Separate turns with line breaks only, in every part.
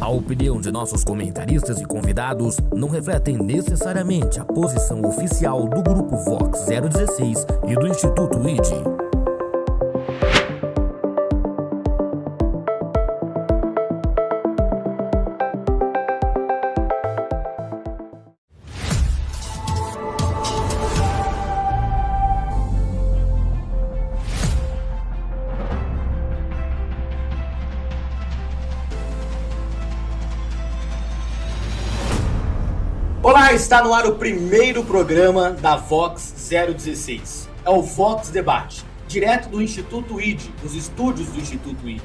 A opinião de nossos comentaristas e convidados não refletem necessariamente a posição oficial do Grupo Vox 016 e do Instituto ID.
Olá, está no ar o primeiro programa da Vox 016. É o Vox Debate, direto do Instituto ID, dos estúdios do Instituto ID.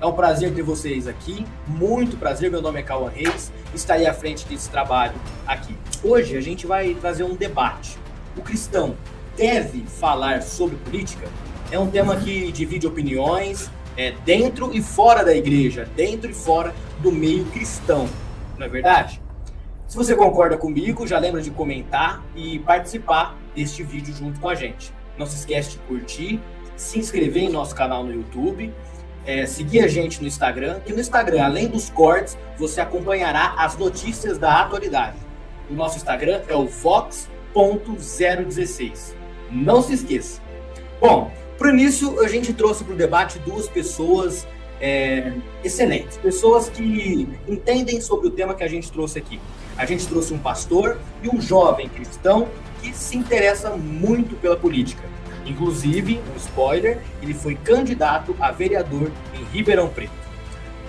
É um prazer ter vocês aqui, muito prazer, meu nome é Cauã Reis, estarei à frente desse trabalho aqui. Hoje a gente vai trazer um debate. O cristão deve falar sobre política? É um tema que divide opiniões dentro e fora da igreja, dentro e fora do meio cristão, não é verdade? Se você concorda comigo, já lembra de comentar e participar deste vídeo junto com a gente. Não se esquece de curtir, se inscrever em nosso canal no YouTube, seguir a gente no Instagram, que no Instagram, além dos cortes, você acompanhará as notícias da atualidade. O nosso Instagram é o vox.016. Não se esqueça. Bom, para o início, a gente trouxe para o debate duas pessoas excelentes, pessoas que entendem sobre o tema que a gente trouxe aqui. A gente trouxe um pastor e um jovem cristão que se interessa muito pela política. Inclusive, um spoiler, ele foi candidato a vereador em Ribeirão Preto.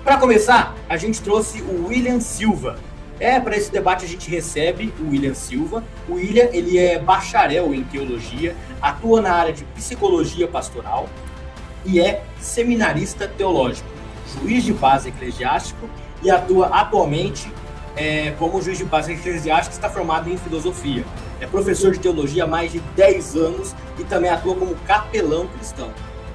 Para começar, a gente trouxe o William Silva. Para esse debate a gente recebe o William Silva. O William, ele é bacharel em teologia, atua na área de psicologia pastoral e é seminarista teológico, juiz de paz eclesiástico e atua atualmente como juiz de paz eclesiástico, está formado em filosofia. É professor de teologia há mais de 10 anos e também atua como capelão cristão.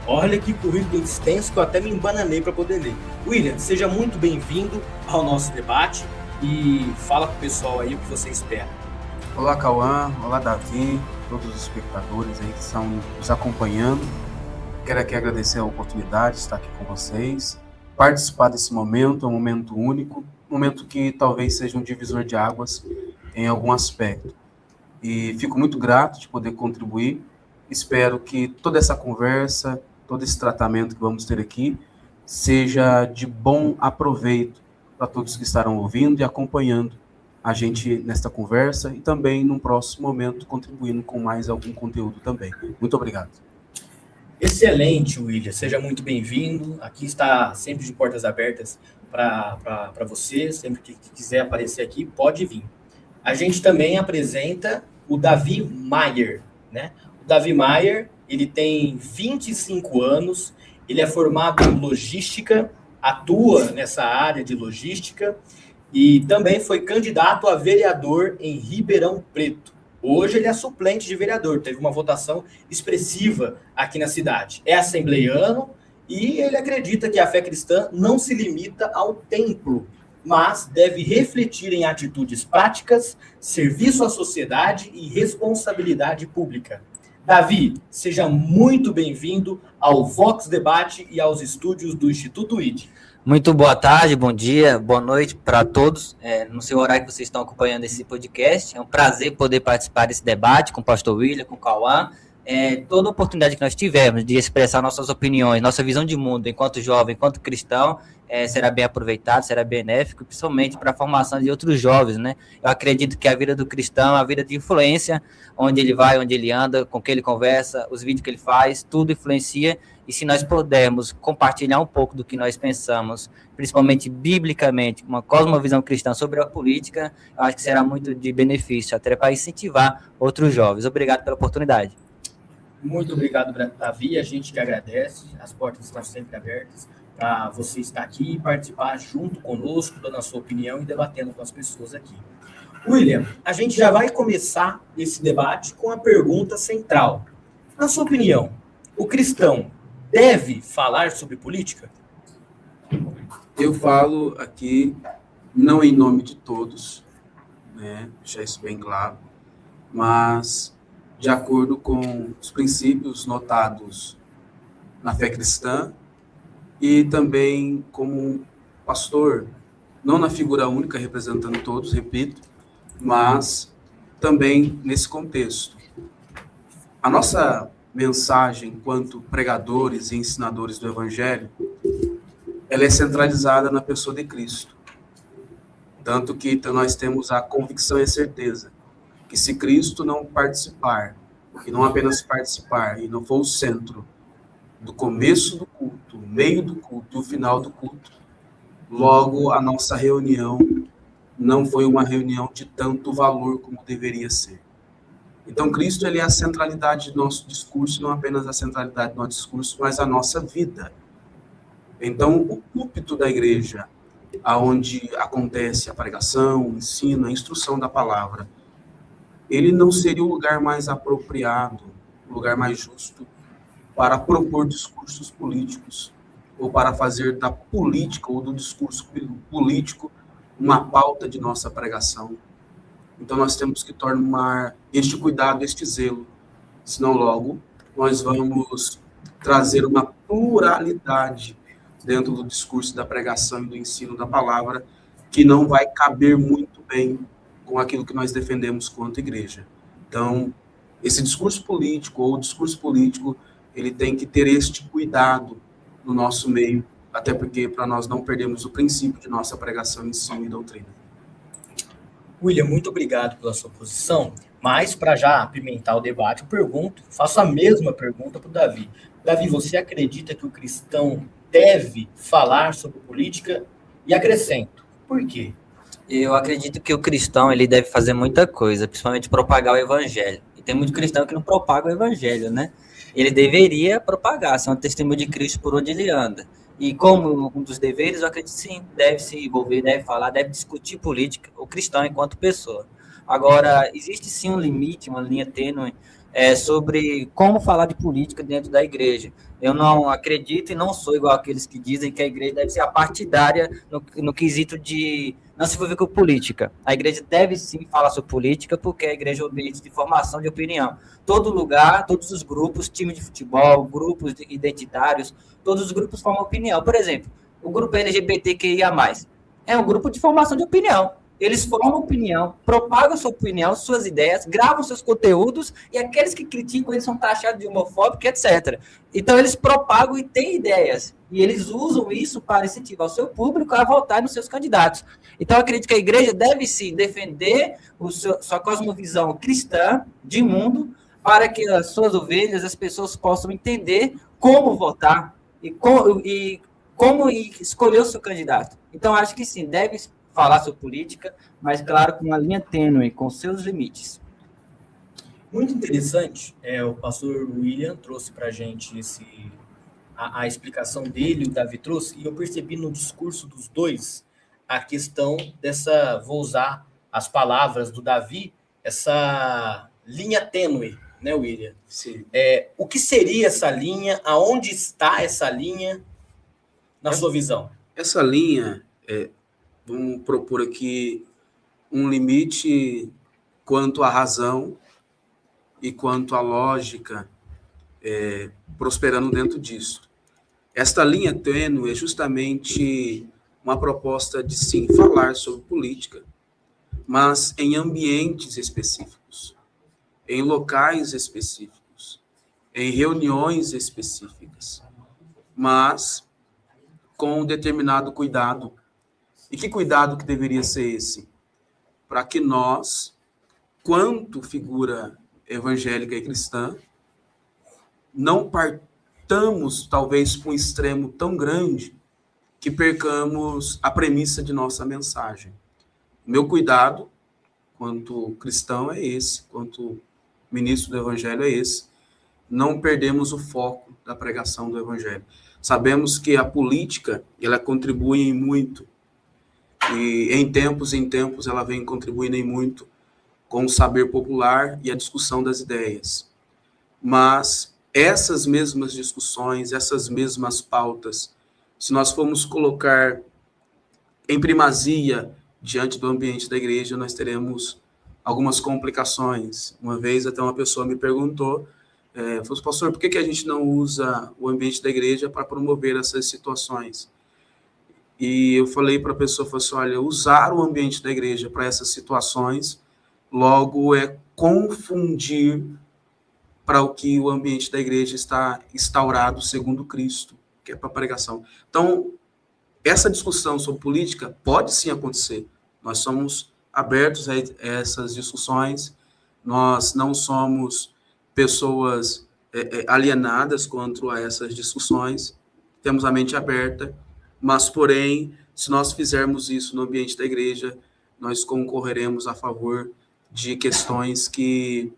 Olha que currículo extenso que eu até me embananei para poder ler. William, seja muito bem-vindo ao nosso debate e fala com o pessoal aí o que você espera.
Olá, Cauã. Olá, Davi, todos os espectadores aí que estão nos acompanhando. Quero aqui agradecer a oportunidade de estar aqui com vocês. Participar desse momento é um momento único, um momento que talvez seja um divisor de águas em algum aspecto. E fico muito grato de poder contribuir. Espero que toda essa conversa, todo esse tratamento que vamos ter aqui, seja de bom aproveito para todos que estarão ouvindo e acompanhando a gente nesta conversa e também, num próximo momento, contribuindo com mais algum conteúdo também. Muito obrigado.
Excelente, William. Seja muito bem-vindo. Aqui está sempre de portas abertas para você. Sempre que quiser aparecer aqui, pode vir. A gente também apresenta o Davi Maier, né? O Davi Maier, ele tem 25 anos, ele é formado em logística, atua nessa área de logística e também foi candidato a vereador em Ribeirão Preto. Hoje ele é suplente de vereador, teve uma votação expressiva aqui na cidade. É assembleiano e ele acredita que a fé cristã não se limita ao templo, mas deve refletir em atitudes práticas, serviço à sociedade e responsabilidade pública. Davi, seja muito bem-vindo ao Vox Debate e aos estúdios do Instituto ID.
Muito boa tarde, bom dia, boa noite para todos, no seu horário que vocês estão acompanhando esse podcast. É um prazer poder participar desse debate com o pastor William, com o Cauã. Toda oportunidade que nós tivermos de expressar nossas opiniões, nossa visão de mundo enquanto jovem, enquanto cristão, será bem aproveitado, será benéfico, principalmente para a formação de outros jovens, né? Eu acredito que a vida do cristão é uma vida de influência, onde ele vai, onde ele anda, com quem ele conversa, os vídeos que ele faz, tudo influencia. E se nós pudermos compartilhar um pouco do que nós pensamos, principalmente biblicamente, uma cosmovisão cristã sobre a política, eu acho que será muito de benefício, até para incentivar outros jovens. Obrigado pela oportunidade.
Muito obrigado, Davi. A gente que agradece. As portas estão sempre abertas para você estar aqui e participar junto conosco, dando a sua opinião e debatendo com as pessoas aqui. William, a gente já vai começar esse debate com a pergunta central. Na sua opinião, o cristão deve falar sobre política?
Eu falo aqui, não em nome de todos, né, deixar isso bem claro, mas de acordo com os princípios notados na fé cristã e também como pastor não na figura única, representando todos, repito, mas também nesse contexto. A nossa mensagem, enquanto pregadores e ensinadores do Evangelho, ela é centralizada na pessoa de Cristo. Tanto que nós temos a convicção e a certeza que se Cristo não participar, e não apenas participar, e não for o centro do começo do culto, o meio do culto e o final do culto, logo a nossa reunião não foi uma reunião de tanto valor como deveria ser. Então, Cristo, ele é a centralidade do nosso discurso, não apenas a centralidade do nosso discurso, mas a nossa vida. Então, o púlpito da igreja, aonde acontece a pregação, o ensino, a instrução da palavra, ele não seria o lugar mais apropriado, o lugar mais justo para propor discursos políticos, ou para fazer da política ou do discurso político uma pauta de nossa pregação. Então, nós temos que tomar este cuidado, este zelo, senão logo nós vamos trazer uma pluralidade dentro do discurso da pregação e do ensino da palavra, que não vai caber muito bem com aquilo que nós defendemos quanto igreja. Então, esse discurso político, ou o discurso político, ele tem que ter este cuidado no nosso meio, até porque para nós não perdermos o princípio de nossa pregação, ensino e doutrina.
William, muito obrigado pela sua posição, mas para já apimentar o debate, eu faço a mesma pergunta para o Davi. Davi, você acredita que o cristão deve falar sobre política? E acrescento, por quê?
Eu acredito que o cristão, ele deve fazer muita coisa, principalmente propagar o evangelho. E tem muito cristão que não propaga o evangelho, né? Ele deveria propagar, ser um testemunho de Cristo por onde ele anda. E como um dos deveres, eu acredito sim, deve se envolver, deve falar, deve discutir política, o cristão enquanto pessoa. Agora, existe sim um limite, uma linha tênue sobre como falar de política dentro da igreja. Eu não acredito e não sou igual àqueles que dizem que a igreja deve ser apartidária no quesito de não se envolver com política. A igreja deve sim falar sobre política, porque a igreja é um ambiente de formação de opinião. Todo lugar, todos os grupos, time de futebol, grupos identitários, todos os grupos formam opinião. Por exemplo, o grupo LGBTQIA+, é um grupo de formação de opinião. Eles formam opinião, propagam sua opinião, suas ideias, gravam seus conteúdos, e aqueles que criticam, eles são taxados de homofóbicos, etc. Então, eles propagam e têm ideias, e eles usam isso para incentivar o seu público a votar nos seus candidatos. Então, eu acredito que a igreja deve, sim, defender sua cosmovisão cristã de mundo, para que as suas ovelhas, as pessoas possam entender como votar e como escolher o seu candidato. Então, acho que sim, deve falar sobre política, mas, claro, com uma linha tênue, com seus limites.
Muito interessante, o pastor William trouxe para a gente a explicação dele, o Davi trouxe, e eu percebi no discurso dos dois a questão vou usar as palavras do Davi, essa linha tênue, né, William?
Sim.
O que seria essa linha? Aonde está essa linha, na sua visão?
Essa linha vamos propor aqui um limite quanto à razão e quanto à lógica prosperando dentro disso. Esta linha tênue é justamente uma proposta de, sim, falar sobre política, mas em ambientes específicos, em locais específicos, em reuniões específicas, mas com um determinado cuidado. E que cuidado que deveria ser esse? Para que nós, quanto figura evangélica e cristã, não partamos, talvez, para um extremo tão grande que percamos a premissa de nossa mensagem. Meu cuidado, quanto cristão, é esse, quanto ministro do evangelho, é esse. Não perdemos o foco da pregação do evangelho. Sabemos que a política, ela contribui em muito, e em tempos ela vem contribuindo em muito com o saber popular e a discussão das ideias. Mas essas mesmas discussões, essas mesmas pautas, se nós formos colocar em primazia diante do ambiente da igreja, nós teremos algumas complicações. Uma vez até uma pessoa me perguntou, falou, pastor, por que a gente não usa o ambiente da igreja para promover essas situações? E eu falei para a pessoa, falei assim, olha, usar o ambiente da igreja para essas situações, logo é confundir para o que o ambiente da igreja está instaurado segundo Cristo, que é para pregação. Então, essa discussão sobre política pode sim acontecer. Nós somos abertos a essas discussões, nós não somos pessoas alienadas quanto a essas discussões, temos a mente aberta, mas, porém, se nós fizermos isso no ambiente da igreja, nós concorreremos a favor de questões que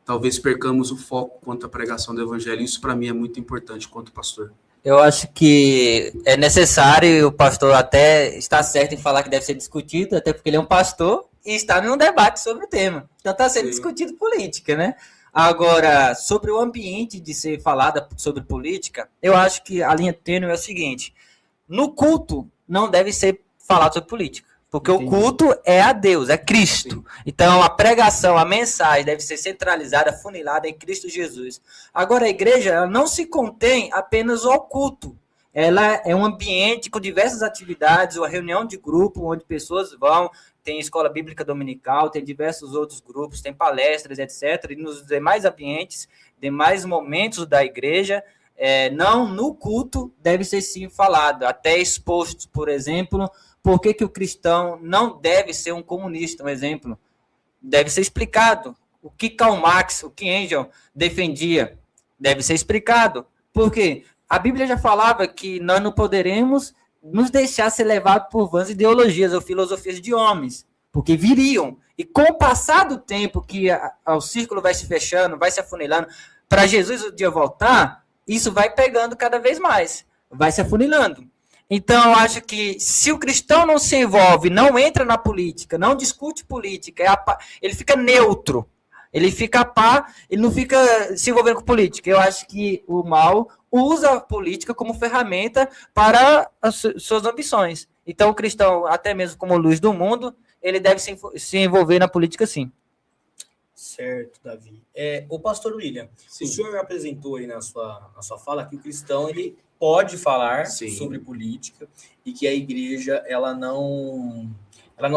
talvez percamos o foco quanto à pregação do evangelho. Isso, para mim, é muito importante quanto pastor.
Eu acho que é necessário, e o pastor até está certo em falar que deve ser discutido, até porque ele é um pastor e está num debate sobre o tema. Então está sendo discutido política, né? Agora, sobre o ambiente de ser falada sobre política, eu acho que a linha tênue é o seguinte: no culto não deve ser falado sobre política, porque o culto é a Deus, é Cristo. Sim. Então a pregação, a mensagem deve ser centralizada, funilada em Cristo Jesus. Agora a igreja ela não se contém apenas ao culto. Ela é um ambiente com diversas atividades, uma reunião de grupo onde pessoas vão, tem escola bíblica dominical, tem diversos outros grupos, tem palestras, etc. E nos demais ambientes, demais momentos da igreja, não no culto deve ser sim falado, até exposto, por exemplo, por que o cristão não deve ser um comunista, um exemplo. Deve ser explicado. O que Karl Marx, o que Engels defendia, deve ser explicado. Por quê? A Bíblia já falava que nós não poderemos nos deixar ser levados por vãs ideologias ou filosofias de homens, porque viriam. E com o passar do tempo que o círculo vai se fechando, vai se afunilando, para Jesus o dia voltar, isso vai pegando cada vez mais, vai se afunilando. Então, eu acho que se o cristão não se envolve, não entra na política, não discute política, ele fica neutro, ele fica ele não fica se envolvendo com política. Eu acho que o mal usa a política como ferramenta para as suas ambições. Então, o cristão, até mesmo como luz do mundo, ele deve se envolver na política, sim.
Certo, Davi. O pastor William, sim. O senhor apresentou aí na sua fala que o cristão ele pode falar sobre política e que a igreja ela não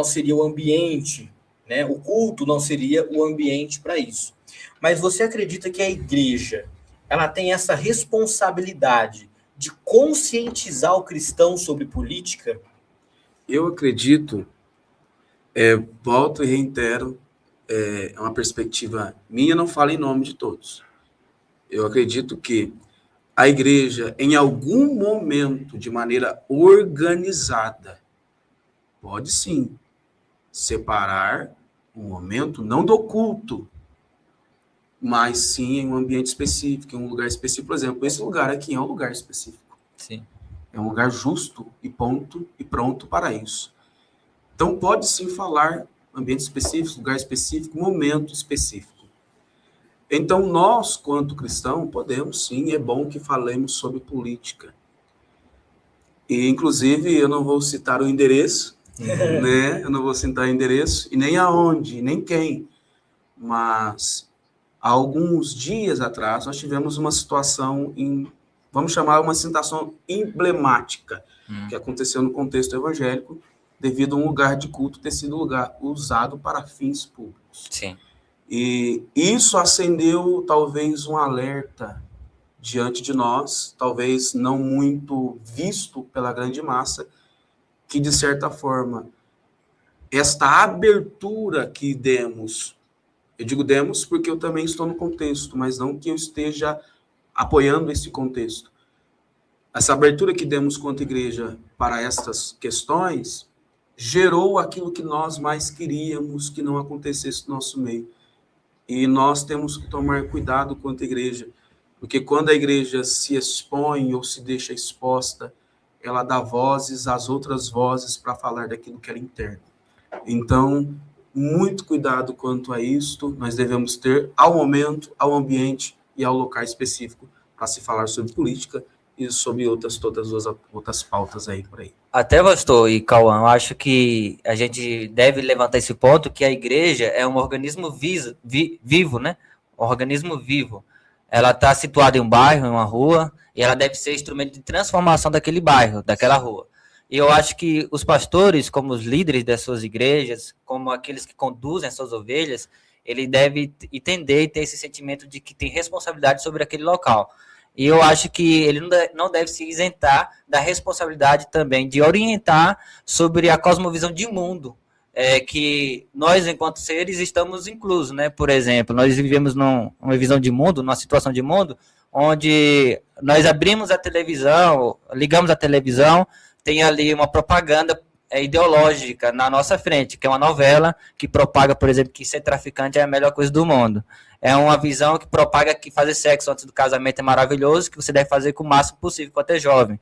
seria o ambiente, né? O culto não seria o ambiente para isso. Mas você acredita que a igreja ela tem essa responsabilidade de conscientizar o cristão sobre política?
Eu acredito, volto e reitero, é uma perspectiva minha, não falo em nome de todos. Eu acredito que a igreja, em algum momento, de maneira organizada, pode sim separar um momento, não do culto, mas sim em um ambiente específico, em um lugar específico. Por exemplo, esse lugar aqui é um lugar específico.
Sim.
É um lugar justo e ponto e pronto para isso. Então, pode sim falar ambiente específico, lugar específico, momento específico. Então, nós, quanto cristãos, podemos sim, é bom que falemos sobre política. E, inclusive, eu não vou citar o endereço, né? Eu não vou citar o endereço, e nem aonde, nem quem. Mas, há alguns dias atrás, nós tivemos uma situação, vamos chamar uma situação emblemática, que aconteceu no contexto evangélico, devido a um lugar de culto ter sido lugar usado para fins públicos.
Sim.
E isso acendeu talvez um alerta diante de nós, talvez não muito visto pela grande massa, que de certa forma esta abertura que demos, eu digo demos porque eu também estou no contexto, mas não que eu esteja apoiando esse contexto. Essa abertura que demos quanto igreja para estas questões gerou aquilo que nós mais queríamos que não acontecesse no nosso meio. E nós temos que tomar cuidado quanto igreja, porque quando a igreja se expõe ou se deixa exposta, ela dá vozes às outras vozes para falar daquilo que era interno. Então, muito cuidado quanto a isto, nós devemos ter ao momento, ao ambiente e ao local específico para se falar sobre política e sobre todas as outras pautas aí por aí.
Até, pastor e Cauã, eu acho que a gente deve levantar esse ponto, que a igreja é um organismo vivo, né? Um organismo vivo. Ela está situada em um bairro, em uma rua, e ela deve ser instrumento de transformação daquele bairro, daquela rua. E eu acho que os pastores, como os líderes das suas igrejas, como aqueles que conduzem as suas ovelhas, ele deve entender e ter esse sentimento de que tem responsabilidade sobre aquele local. E eu acho que ele não deve se isentar da responsabilidade também de orientar sobre a cosmovisão de mundo, que nós, enquanto seres, estamos inclusos, né? Por exemplo, nós vivemos numa visão de mundo, numa situação de mundo, onde nós abrimos a televisão, ligamos a televisão, tem ali uma propaganda ideológica na nossa frente, que é uma novela que propaga, por exemplo, que ser traficante é a melhor coisa do mundo. É uma visão que propaga que fazer sexo antes do casamento é maravilhoso, que você deve fazer com o máximo possível enquanto é jovem.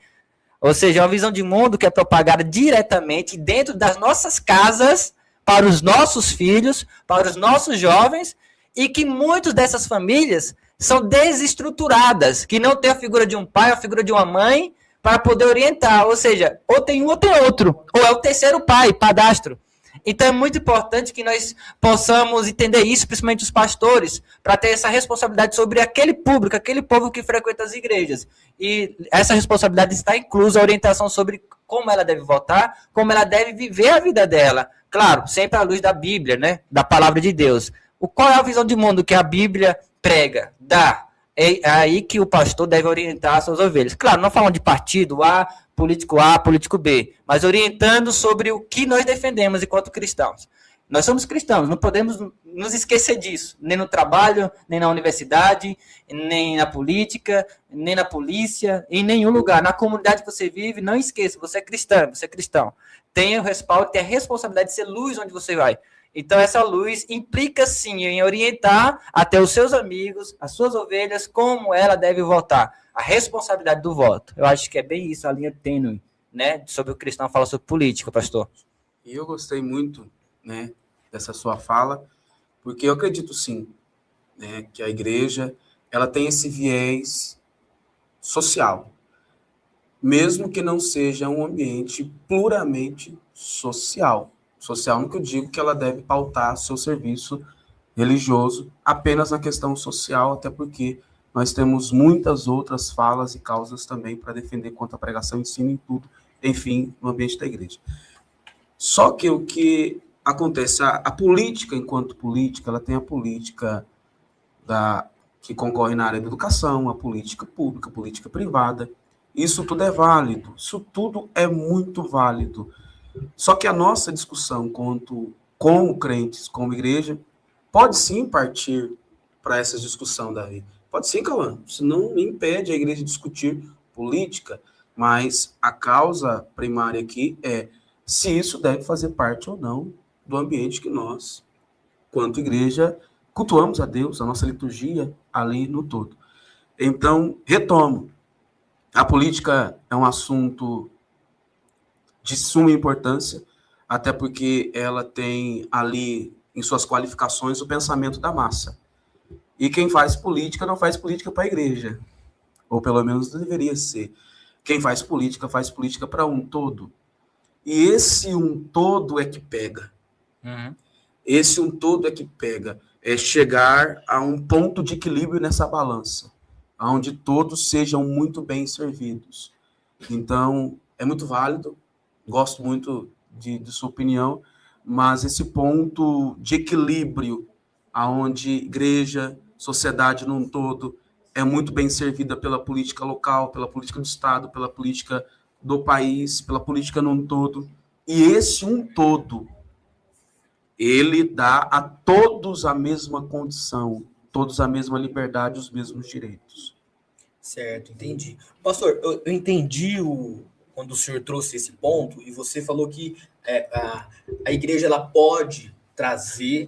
Ou seja, é uma visão de mundo que é propagada diretamente dentro das nossas casas, para os nossos filhos, para os nossos jovens, e que muitas dessas famílias são desestruturadas, que não tem a figura de um pai, a figura de uma mãe, para poder orientar. Ou seja, ou tem um ou tem outro, ou é o terceiro pai, padastro. Então é muito importante que nós possamos entender isso, principalmente os pastores, para ter essa responsabilidade sobre aquele público, aquele povo que frequenta as igrejas. E essa responsabilidade está inclusa a orientação sobre como ela deve votar, como ela deve viver a vida dela. Claro, sempre à luz da Bíblia, né? Da palavra de Deus. Qual é a visão de mundo que a Bíblia prega? Dá. É aí que o pastor deve orientar as suas ovelhas. Claro, não falando de partido A, político B, mas orientando sobre o que nós defendemos enquanto cristãos. Nós somos cristãos, não podemos nos esquecer disso, nem no trabalho, nem na universidade, nem na política, nem na polícia, em nenhum lugar. Na comunidade que você vive, não esqueça, você é cristão, você é cristão. Tenha o respaldo, tenha a responsabilidade de ser luz onde você vai. Então, essa luz implica, sim, em orientar até os seus amigos, as suas ovelhas, como ela deve votar. A responsabilidade do voto. Eu acho que é bem isso, a linha tênue, né? Sobre o cristão falar sobre política, pastor.
E eu gostei muito, né, dessa sua fala, porque eu acredito, sim, né, que a igreja ela tem esse viés social, mesmo que não seja um ambiente puramente social. Social no que eu digo que ela deve pautar seu serviço religioso apenas na questão social, até porque nós temos muitas outras falas e causas também para defender contra a pregação, ensino e tudo, enfim, no ambiente da igreja. Só que o que acontece, a política, enquanto política, ela tem a política que concorre na área da educação, a política pública, a política privada. Isso tudo é válido, isso tudo é muito válido. Só que a nossa discussão como crentes, como igreja, pode sim partir para essa discussão, Davi. Pode sim, Cauã. Isso não impede a igreja de discutir política, mas a causa primária aqui é se isso deve fazer parte ou não do ambiente que nós, quanto igreja, cultuamos a Deus, a nossa liturgia ali no todo. Então, retomo. A política é um assunto de suma importância, até porque ela tem ali, em suas qualificações, o pensamento da massa. E quem faz política não faz política para a igreja, ou pelo menos deveria ser. Quem faz política para um todo. E esse um todo é que pega.
Uhum.
Esse um todo é que pega. É chegar a um ponto de equilíbrio nessa balança, onde todos sejam muito bem servidos. Então, é muito válido. Gosto muito de sua opinião, mas esse ponto de equilíbrio, onde igreja, sociedade num todo, é muito bem servida pela política local, pela política do Estado, pela política do país, pela política num todo. E esse um todo, ele dá a todos a mesma condição, todos a mesma liberdade, os mesmos direitos.
Certo, entendi. Pastor, eu entendi quando o senhor trouxe esse ponto, e você falou que a igreja ela pode trazer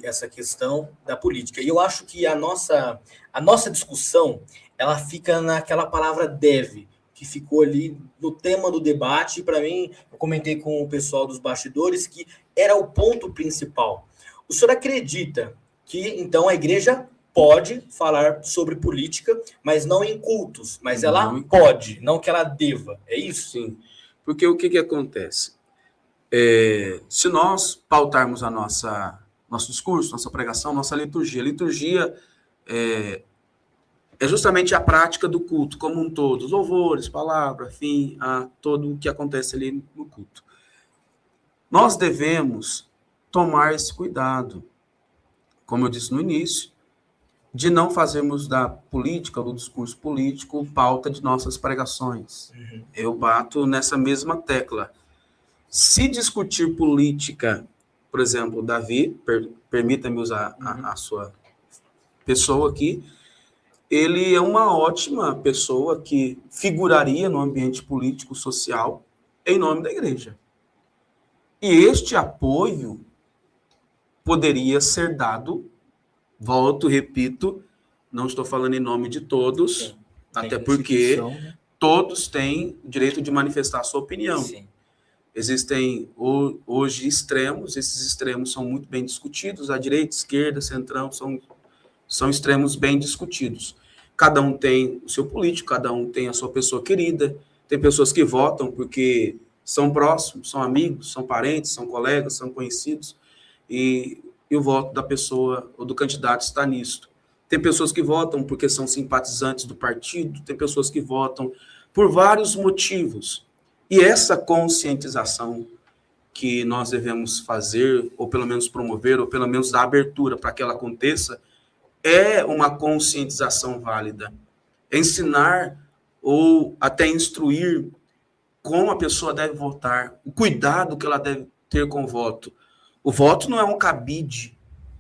essa questão da política. E eu acho que a nossa discussão ela fica naquela palavra deve, que ficou ali no tema do debate, e para mim, eu comentei com o pessoal dos bastidores que era o ponto principal. O senhor acredita que, então, a igreja pode falar sobre política, mas não em cultos, mas ela pode, não que ela deva, é isso?
Sim, porque o que acontece? Se nós pautarmos nosso discurso, nossa pregação, nossa liturgia, é justamente a prática do culto como um todo, os louvores, palavra, fim, a todo o que acontece ali no culto. Nós devemos tomar esse cuidado, como eu disse no início, de não fazermos da política, do discurso político, pauta de nossas pregações. Eu bato nessa mesma tecla. Se discutir política, por exemplo, Davi, permita-me usar a sua pessoa aqui, ele é uma ótima pessoa que figuraria no ambiente político, social, em nome da igreja. E este apoio poderia ser dado, volto, repito, não estou falando em nome de todos, sim, até porque todos têm o direito de manifestar a sua opinião. Sim. Existem hoje extremos, esses extremos são muito bem discutidos, a direita, a esquerda, centrão, são extremos bem discutidos. Cada um tem o seu político, cada um tem a sua pessoa querida, tem pessoas que votam porque são próximos, são amigos, são parentes, são colegas, são conhecidos, e o voto da pessoa ou do candidato está nisto. Tem pessoas que votam porque são simpatizantes do partido, tem pessoas que votam por vários motivos. E essa conscientização que nós devemos fazer, ou pelo menos promover, ou pelo menos dar abertura para que ela aconteça, é uma conscientização válida. Ensinar ou até instruir como a pessoa deve votar, o cuidado que ela deve ter com o voto. O voto não é um cabide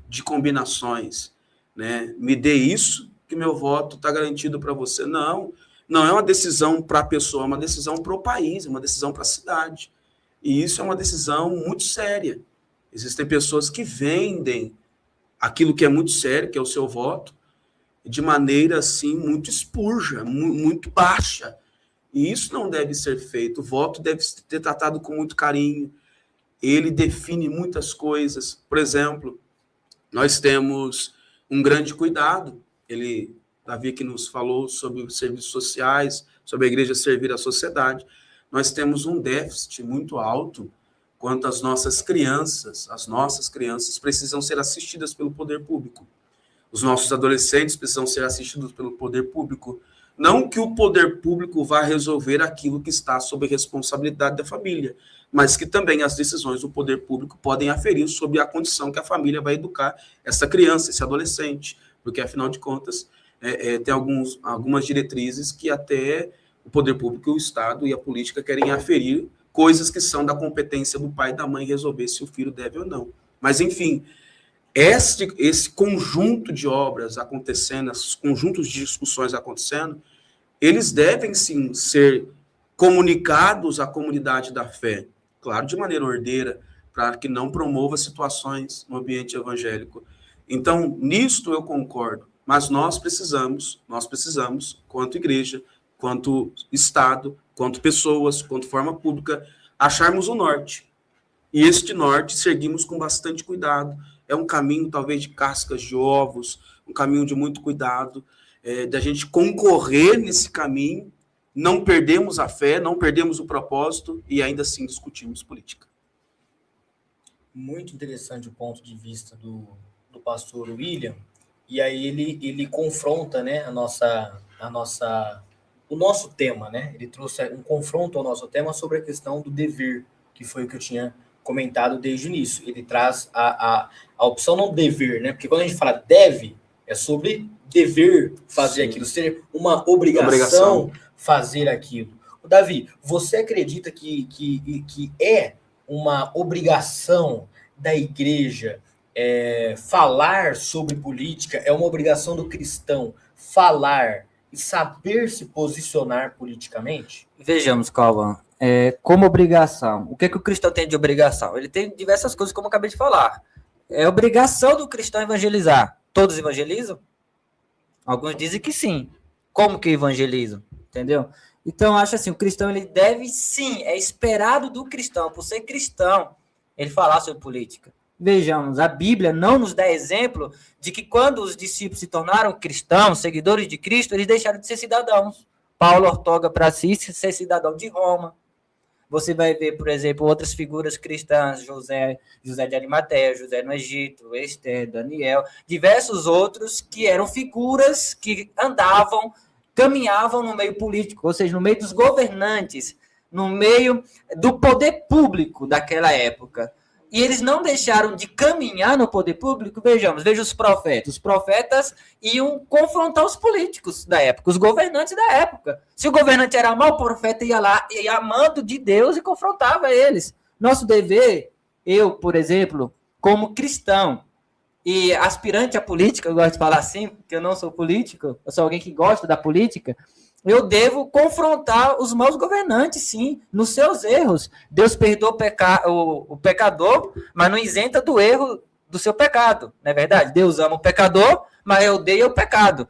de combinações, né? Me dê isso que meu voto está garantido para você. Não é uma decisão para a pessoa, é uma decisão para o país, é uma decisão para a cidade. E isso é uma decisão muito séria. Existem pessoas que vendem aquilo que é muito sério, que é o seu voto, de maneira, assim, muito espúrgia, muito baixa. E isso não deve ser feito. O voto deve ser tratado com muito carinho. Ele define muitas coisas. Por exemplo, nós temos um grande cuidado. Davi que nos falou sobre os serviços sociais, sobre a igreja servir à sociedade. Nós temos um déficit muito alto quanto às nossas crianças. As nossas crianças precisam ser assistidas pelo poder público. Os nossos adolescentes precisam ser assistidos pelo poder público. Não que o poder público vá resolver aquilo que está sob a responsabilidade da família, mas que também as decisões do poder público podem aferir sobre a condição que a família vai educar essa criança, esse adolescente, porque, afinal de contas, tem algumas diretrizes que até o poder público, o Estado e a política querem aferir coisas que são da competência do pai e da mãe resolver se o filho deve ou não. Mas, enfim, esse conjunto de obras acontecendo, esses conjuntos de discussões acontecendo, eles devem, sim, ser comunicados à comunidade da fé, claro, de maneira ordeira, para que não promova situações no ambiente evangélico. Então, nisto eu concordo, mas nós precisamos, quanto igreja, quanto Estado, quanto pessoas, quanto forma pública, acharmos o norte. E este norte seguimos com bastante cuidado. É um caminho, talvez, de cascas de ovos, um caminho de muito cuidado, da gente concorrer nesse caminho, não perdemos a fé, não perdemos o propósito e ainda assim discutimos política.
Muito interessante o ponto de vista do pastor William, e aí ele confronta, né, o nosso tema, né? Ele trouxe um confronto ao nosso tema sobre a questão do dever, que foi o que eu tinha comentado desde o início. Ele traz a opção não dever, né? Porque quando a gente fala deve, é sobre dever fazer Sim. aquilo, ser uma obrigação fazer aquilo. Davi, você acredita que é uma obrigação da igreja falar sobre política? É uma obrigação do cristão falar e saber se posicionar politicamente?
Vejamos, Cauã, como obrigação. O que o cristão tem de obrigação? Ele tem diversas coisas, como eu acabei de falar. É obrigação do cristão evangelizar. Todos evangelizam? Alguns dizem que sim. Como que evangelizam? Entendeu? Então, acho assim, o cristão, ele deve sim, é esperado do cristão, por ser cristão, ele falar sobre política. Vejamos, a Bíblia não nos dá exemplo de que quando os discípulos se tornaram cristãos, seguidores de Cristo, eles deixaram de ser cidadãos. Paulo ortoga para si ser cidadão de Roma. Você vai ver, por exemplo, outras figuras cristãs, José de Arimateia, José no Egito, Esther, Daniel, diversos outros que eram figuras que andavam, caminhavam no meio político, ou seja, no meio dos governantes, no meio do poder público daquela época. E eles não deixaram de caminhar no poder público. Veja os profetas. Os profetas iam confrontar os políticos da época, os governantes da época. Se o governante era mau, o profeta ia lá, ia amando de Deus e confrontava eles. Nosso dever, eu, por exemplo, como cristão e aspirante à política, eu gosto de falar assim, porque eu não sou político, eu sou alguém que gosta da política, eu devo confrontar os maus governantes, sim, nos seus erros. Deus perdoa o pecador, mas não isenta do erro do seu pecado, não é verdade? Deus ama o pecador, mas odeia o pecado.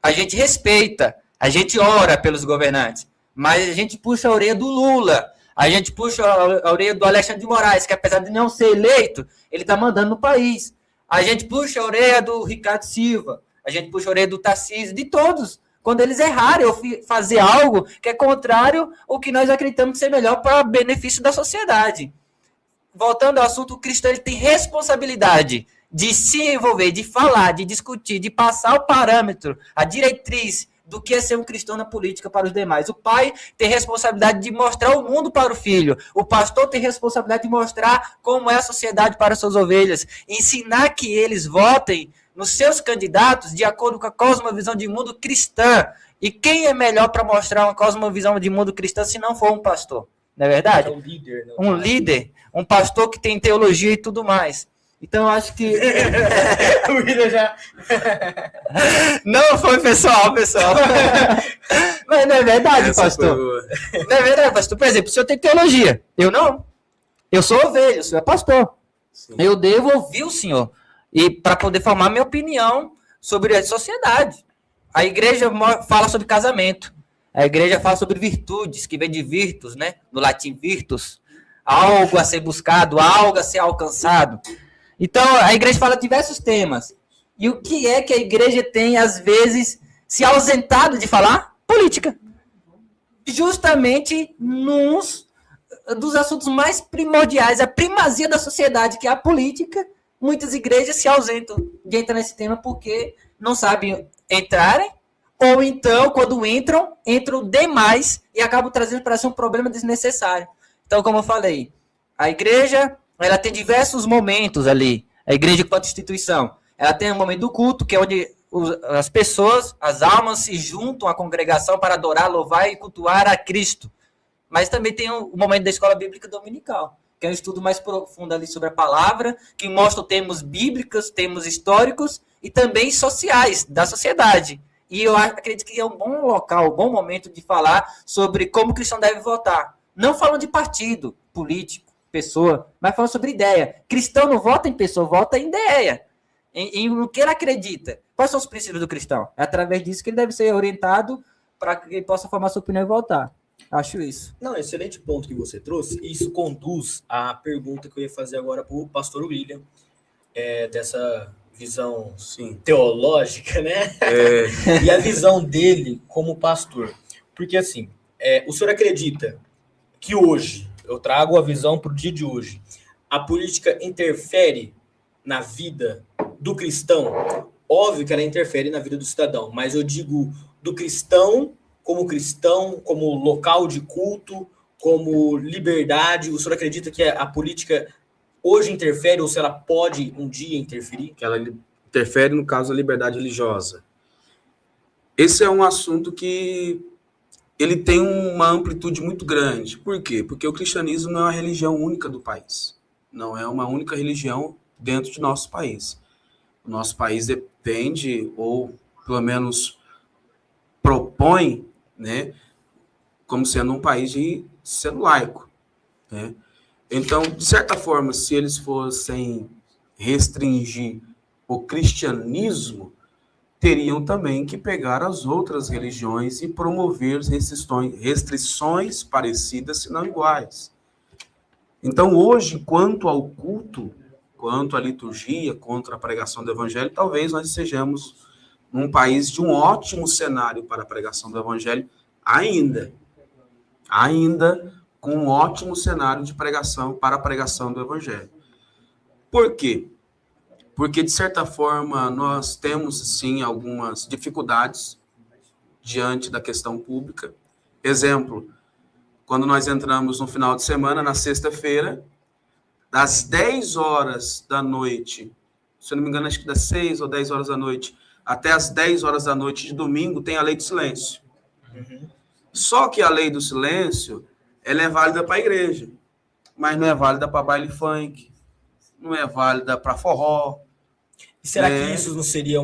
A gente respeita, a gente ora pelos governantes, mas a gente puxa a orelha do Lula, a gente puxa a orelha do Alexandre de Moraes, que apesar de não ser eleito, ele está mandando no país. A gente puxa a orelha do Ricardo Silva, a gente puxa a orelha do Tarcísio, de todos, quando eles errarem ou fazer algo que é contrário ao que nós acreditamos ser melhor para benefício da sociedade. Voltando ao assunto, o cristão ele tem responsabilidade de se envolver, de falar, de discutir, de passar o parâmetro, a diretriz do que é ser um cristão na política para os demais. O pai tem responsabilidade de mostrar o mundo para o filho. O pastor tem responsabilidade de mostrar como é a sociedade para as suas ovelhas. Ensinar que eles votem nos seus candidatos de acordo com a cosmovisão de mundo cristã. E quem é melhor para mostrar uma cosmovisão de mundo cristã se não for um pastor? Não é verdade?
É um líder. Não,
um líder, um pastor que tem teologia e tudo mais. Então, eu acho que...
O William já...
Não foi pessoal. Mas não é verdade, pastor? Não é verdade, pastor? Por exemplo, o senhor tem teologia. Eu não. Eu sou ovelha, o senhor é pastor. Sim. Eu devo ouvir o senhor. E para poder formar minha opinião sobre a sociedade. A igreja fala sobre casamento. A igreja fala sobre virtudes, que vem de virtus, né? Do latim virtus. Algo a ser buscado, algo a ser alcançado. Então, a igreja fala diversos temas. E o que é que a igreja tem, às vezes, se ausentado de falar? Política. Justamente nos dos assuntos mais primordiais, a primazia da sociedade, que é a política, muitas igrejas se ausentam de entrar nesse tema porque não sabem entrarem, ou então, quando entram demais e acabam trazendo para si um problema desnecessário. Então, como eu falei, a igreja ela tem diversos momentos ali. A igreja enquanto instituição. Ela tem o momento do culto, que é onde as pessoas, as almas se juntam à congregação para adorar, louvar e cultuar a Cristo. Mas também tem o momento da escola bíblica dominical, que é um estudo mais profundo ali sobre a palavra, que mostra termos bíblicos, termos históricos e também sociais da sociedade. E eu acredito que é um bom local, um bom momento de falar sobre como o cristão deve votar. Não falam de partido político, pessoa, mas falam sobre ideia. Cristão não vota em pessoa, vota em ideia. Em o que ele acredita. Quais são os princípios do cristão? É através disso que ele deve ser orientado para que ele possa formar sua opinião e votar. Acho isso.
Não, excelente ponto que você trouxe. Isso conduz à pergunta que eu ia fazer agora para o pastor William, dessa visão teológica, né? E a visão dele como pastor. Porque, assim, o senhor acredita que hoje, eu trago a visão para o dia de hoje, a política interfere na vida do cristão? Óbvio que ela interfere na vida do cidadão, mas eu digo do cristão, como local de culto, como liberdade. O senhor acredita que a política hoje interfere, ou se ela pode um dia interferir?
Que ela interfere, no caso, da liberdade religiosa. Esse é um assunto que ele tem uma amplitude muito grande. Por quê? Porque o cristianismo não é uma religião única do país. Não é uma única religião dentro de nosso país. O nosso país depende, ou pelo menos propõe, né, como sendo um país de sendo laico, né? Então, de certa forma, se eles fossem restringir o cristianismo, teriam também que pegar as outras religiões e promover restrições parecidas, se não iguais. Então, hoje, quanto ao culto, quanto à liturgia, contra a pregação do evangelho, talvez nós sejamos num país de um ótimo cenário para a pregação do evangelho, ainda, com um ótimo cenário de pregação para a pregação do Evangelho. Por quê? Porque, de certa forma, nós temos, sim, algumas dificuldades diante da questão pública. Exemplo, quando nós entramos no final de semana, na sexta-feira, das 10 horas da noite, se eu não me engano, acho que das 6 ou 10 horas da noite, até as 10 horas da noite de domingo, tem a lei do silêncio. Só que a lei do silêncio, ela é válida para a igreja, mas não é válida para baile funk, não é válida para forró.
E será que isso não seria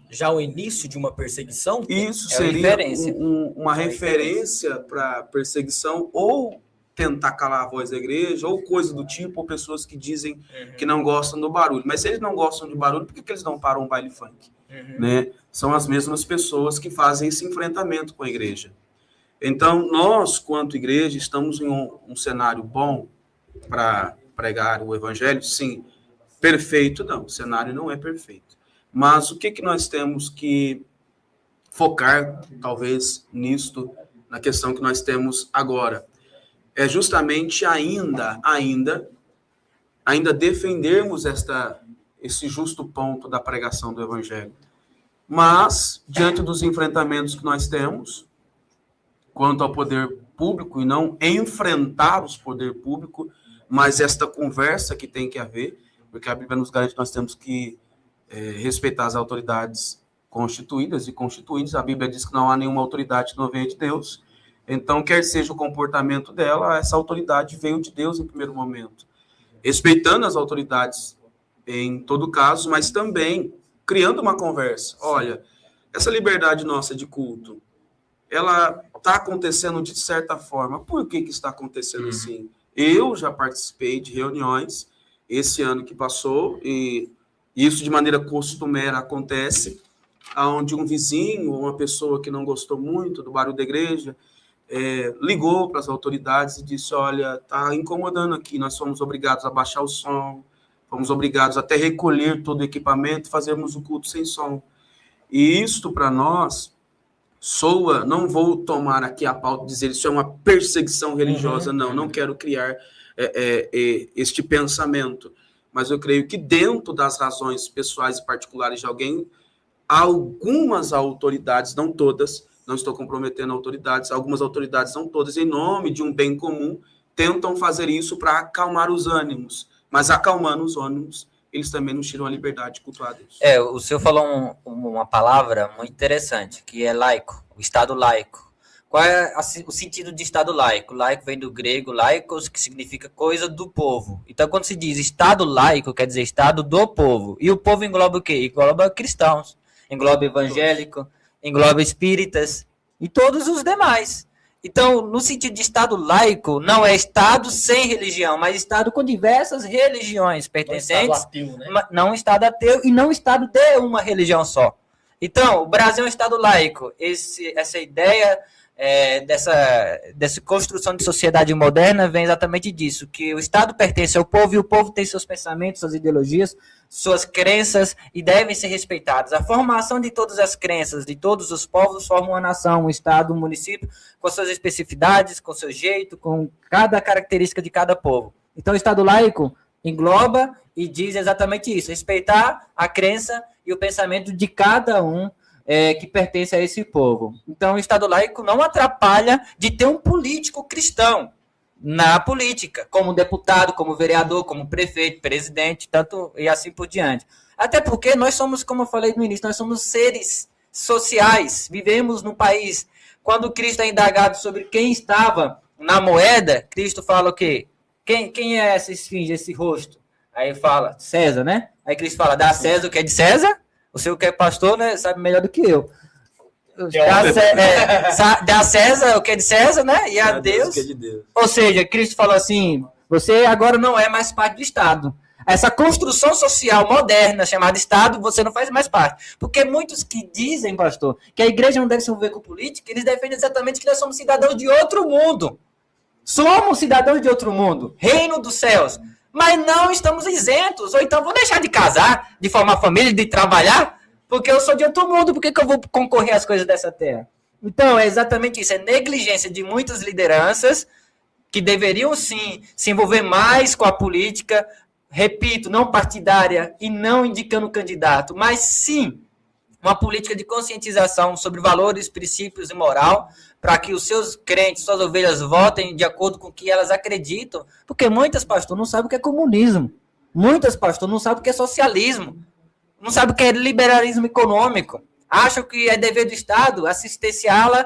já o início de uma perseguição?
Isso seria uma referência para perseguição, ou tentar calar a voz da igreja, ou coisa do tipo, ou pessoas que dizem que não gostam do barulho. Mas se eles não gostam de barulho, por que eles não param um baile funk? Né? São as mesmas pessoas que fazem esse enfrentamento com a igreja. Então, nós, quanto igreja, estamos em um cenário bom para pregar o evangelho? Sim. Perfeito? Não, o cenário não é perfeito. Mas o que nós temos que focar, talvez, nisto, na questão que nós temos agora? É justamente ainda defendermos esse justo ponto da pregação do evangelho. Mas, diante dos enfrentamentos que nós temos, quanto ao poder público, e não enfrentar os poder público, mas esta conversa que tem que haver, porque a Bíblia nos garante que nós temos que respeitar as autoridades constituídas e constituídas. A Bíblia diz que não há nenhuma autoridade que não venha de Deus. Então, quer seja o comportamento dela, essa autoridade veio de Deus em primeiro momento. Respeitando as autoridades em todo caso, mas também criando uma conversa. Olha, essa liberdade nossa de culto, ela está acontecendo de certa forma. Por que está acontecendo assim? Eu já participei de reuniões esse ano que passou, e isso de maneira costumeira acontece, onde um vizinho, uma pessoa que não gostou muito do barulho da igreja, ligou para as autoridades e disse: olha, está incomodando aqui, nós fomos obrigados a baixar o som, fomos obrigados até recolher todo o equipamento e fazermos o culto sem som. E isto para nós soa, não vou tomar aqui a pauta e dizer isso é uma perseguição religiosa, não quero criar este pensamento, mas eu creio que dentro das razões pessoais e particulares de alguém, algumas autoridades, não todas, não estou comprometendo autoridades, algumas autoridades, não todas, em nome de um bem comum, tentam fazer isso para acalmar os ânimos, mas acalmando os ânimos, eles também nos tiram a liberdade de cultuar a Deus.
O senhor falou uma palavra muito interessante, que é laico, o Estado laico. Qual é o sentido de Estado laico? Laico vem do grego laicos, que significa coisa do povo. Então, quando se diz Estado laico, quer dizer Estado do povo. E o povo engloba o quê? Engloba cristãos, engloba evangélico, engloba espíritas e todos os demais. Então, no sentido de Estado laico, não é Estado sem religião, mas Estado com diversas religiões pertencentes. Ateu, né? Não Estado ateu e não Estado de uma religião só. Então, o Brasil é um Estado laico. Essa ideia dessa construção de sociedade moderna vem exatamente disso, que o Estado pertence ao povo e o povo tem seus pensamentos, suas ideologias, suas crenças e devem ser respeitadas. A formação de todas as crenças de todos os povos forma uma nação, um Estado, um município, com suas especificidades, com seu jeito, com cada característica de cada povo. Então, o Estado laico engloba e diz exatamente isso, respeitar a crença e o pensamento de cada um que pertence a esse povo. Então, o Estado laico não atrapalha de ter um político cristão na política, como deputado, como vereador, como prefeito, presidente, tanto e assim por diante. Até porque nós somos, como eu falei no início, nós somos seres sociais, vivemos no país. Quando Cristo é indagado sobre quem estava na moeda, Cristo fala o quê? Quem é essa esfinge, esse rosto? Aí fala, César, né? Aí Cristo fala, dá a César o que é de César? O senhor que é pastor, né, sabe melhor do que eu. Dá a César o que é de César, né? E a Deus o que é de Deus. Ou seja, Cristo falou assim, você agora não é mais parte do Estado. Essa construção social moderna chamada Estado, você não faz mais parte. Porque muitos que dizem, pastor, que a igreja não deve se envolver com política, eles defendem exatamente que nós somos cidadãos de outro mundo. Somos cidadãos de outro mundo, reino dos céus. Mas não estamos isentos. Ou então vou deixar de casar, de formar família, de trabalhar, porque eu sou de outro mundo, por que eu vou concorrer às coisas dessa terra? Então, é exatamente isso. É negligência de muitas lideranças que deveriam sim se envolver mais com a política, repito, não partidária e não indicando candidato, mas sim uma política de conscientização sobre valores, princípios e moral, para que os seus crentes, suas ovelhas votem de acordo com o que elas acreditam, porque muitas, pastor, não sabem o que é comunismo, muitas, pastor, não sabem o que é socialismo, não sabem o que é liberalismo econômico, acham que é dever do Estado assistenciá-la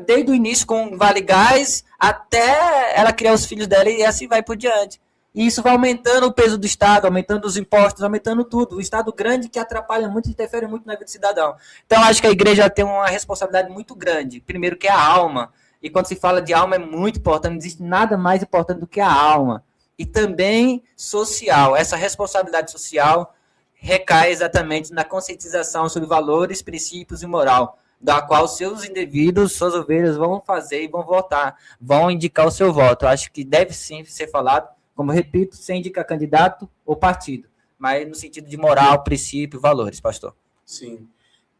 desde o início com Vale Gás até ela criar os filhos dela e assim vai por diante. E isso vai aumentando o peso do Estado, aumentando os impostos, aumentando tudo. O Estado grande que atrapalha muito, interfere muito na vida do cidadão. Então, acho que a igreja tem uma responsabilidade muito grande. Primeiro que é a alma. E quando se fala de alma é muito importante. Não existe nada mais importante do que a alma. E também social. Essa responsabilidade social recai exatamente na conscientização sobre valores, princípios e moral, da qual seus indivíduos, suas ovelhas vão fazer e vão votar, vão indicar o seu voto. Eu acho que deve sim ser falado, como eu repito, sem indicar candidato ou partido, mas no sentido de moral, princípio, valores, pastor.
Sim,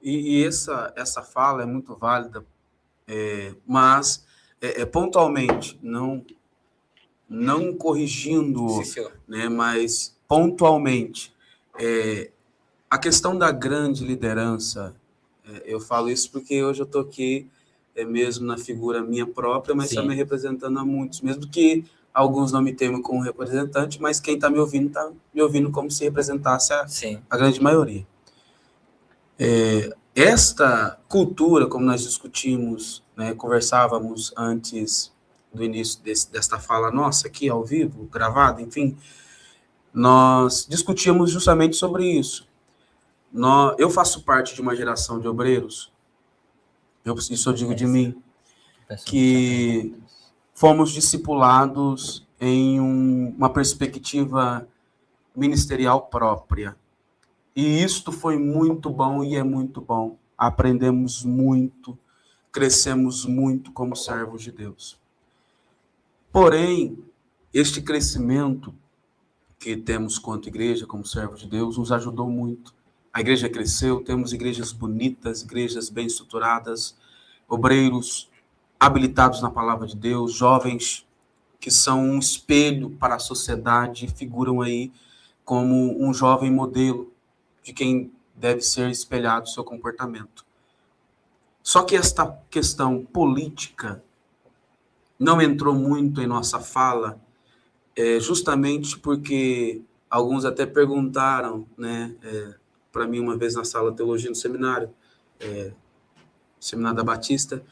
e essa fala é muito válida, mas pontualmente, não corrigindo,
Sim,
né, mas pontualmente, a questão da grande liderança, eu falo isso porque hoje eu estou aqui mesmo na figura minha própria, mas também representando a muitos, mesmo que alguns não me temam como representante, mas quem está me ouvindo como se representasse a grande maioria. Esta cultura, como nós discutimos, né, conversávamos antes do início desta fala nossa aqui, ao vivo, gravada, enfim, nós discutíamos justamente sobre isso. Eu faço parte de uma geração de obreiros, isso eu digo de mim, que fomos discipulados em uma perspectiva ministerial própria. E isto foi muito bom e é muito bom. Aprendemos muito, crescemos muito como servos de Deus. Porém, este crescimento que temos quanto igreja, como servos de Deus, nos ajudou muito. A igreja cresceu, temos igrejas bonitas, igrejas bem estruturadas, obreiros habilitados na palavra de Deus, jovens que são um espelho para a sociedade, figuram aí como um jovem modelo de quem deve ser espelhado o seu comportamento. Só que esta questão política não entrou muito em nossa fala, justamente porque alguns até perguntaram, né, para mim uma vez na sala de teologia no seminário, Seminário da Batista,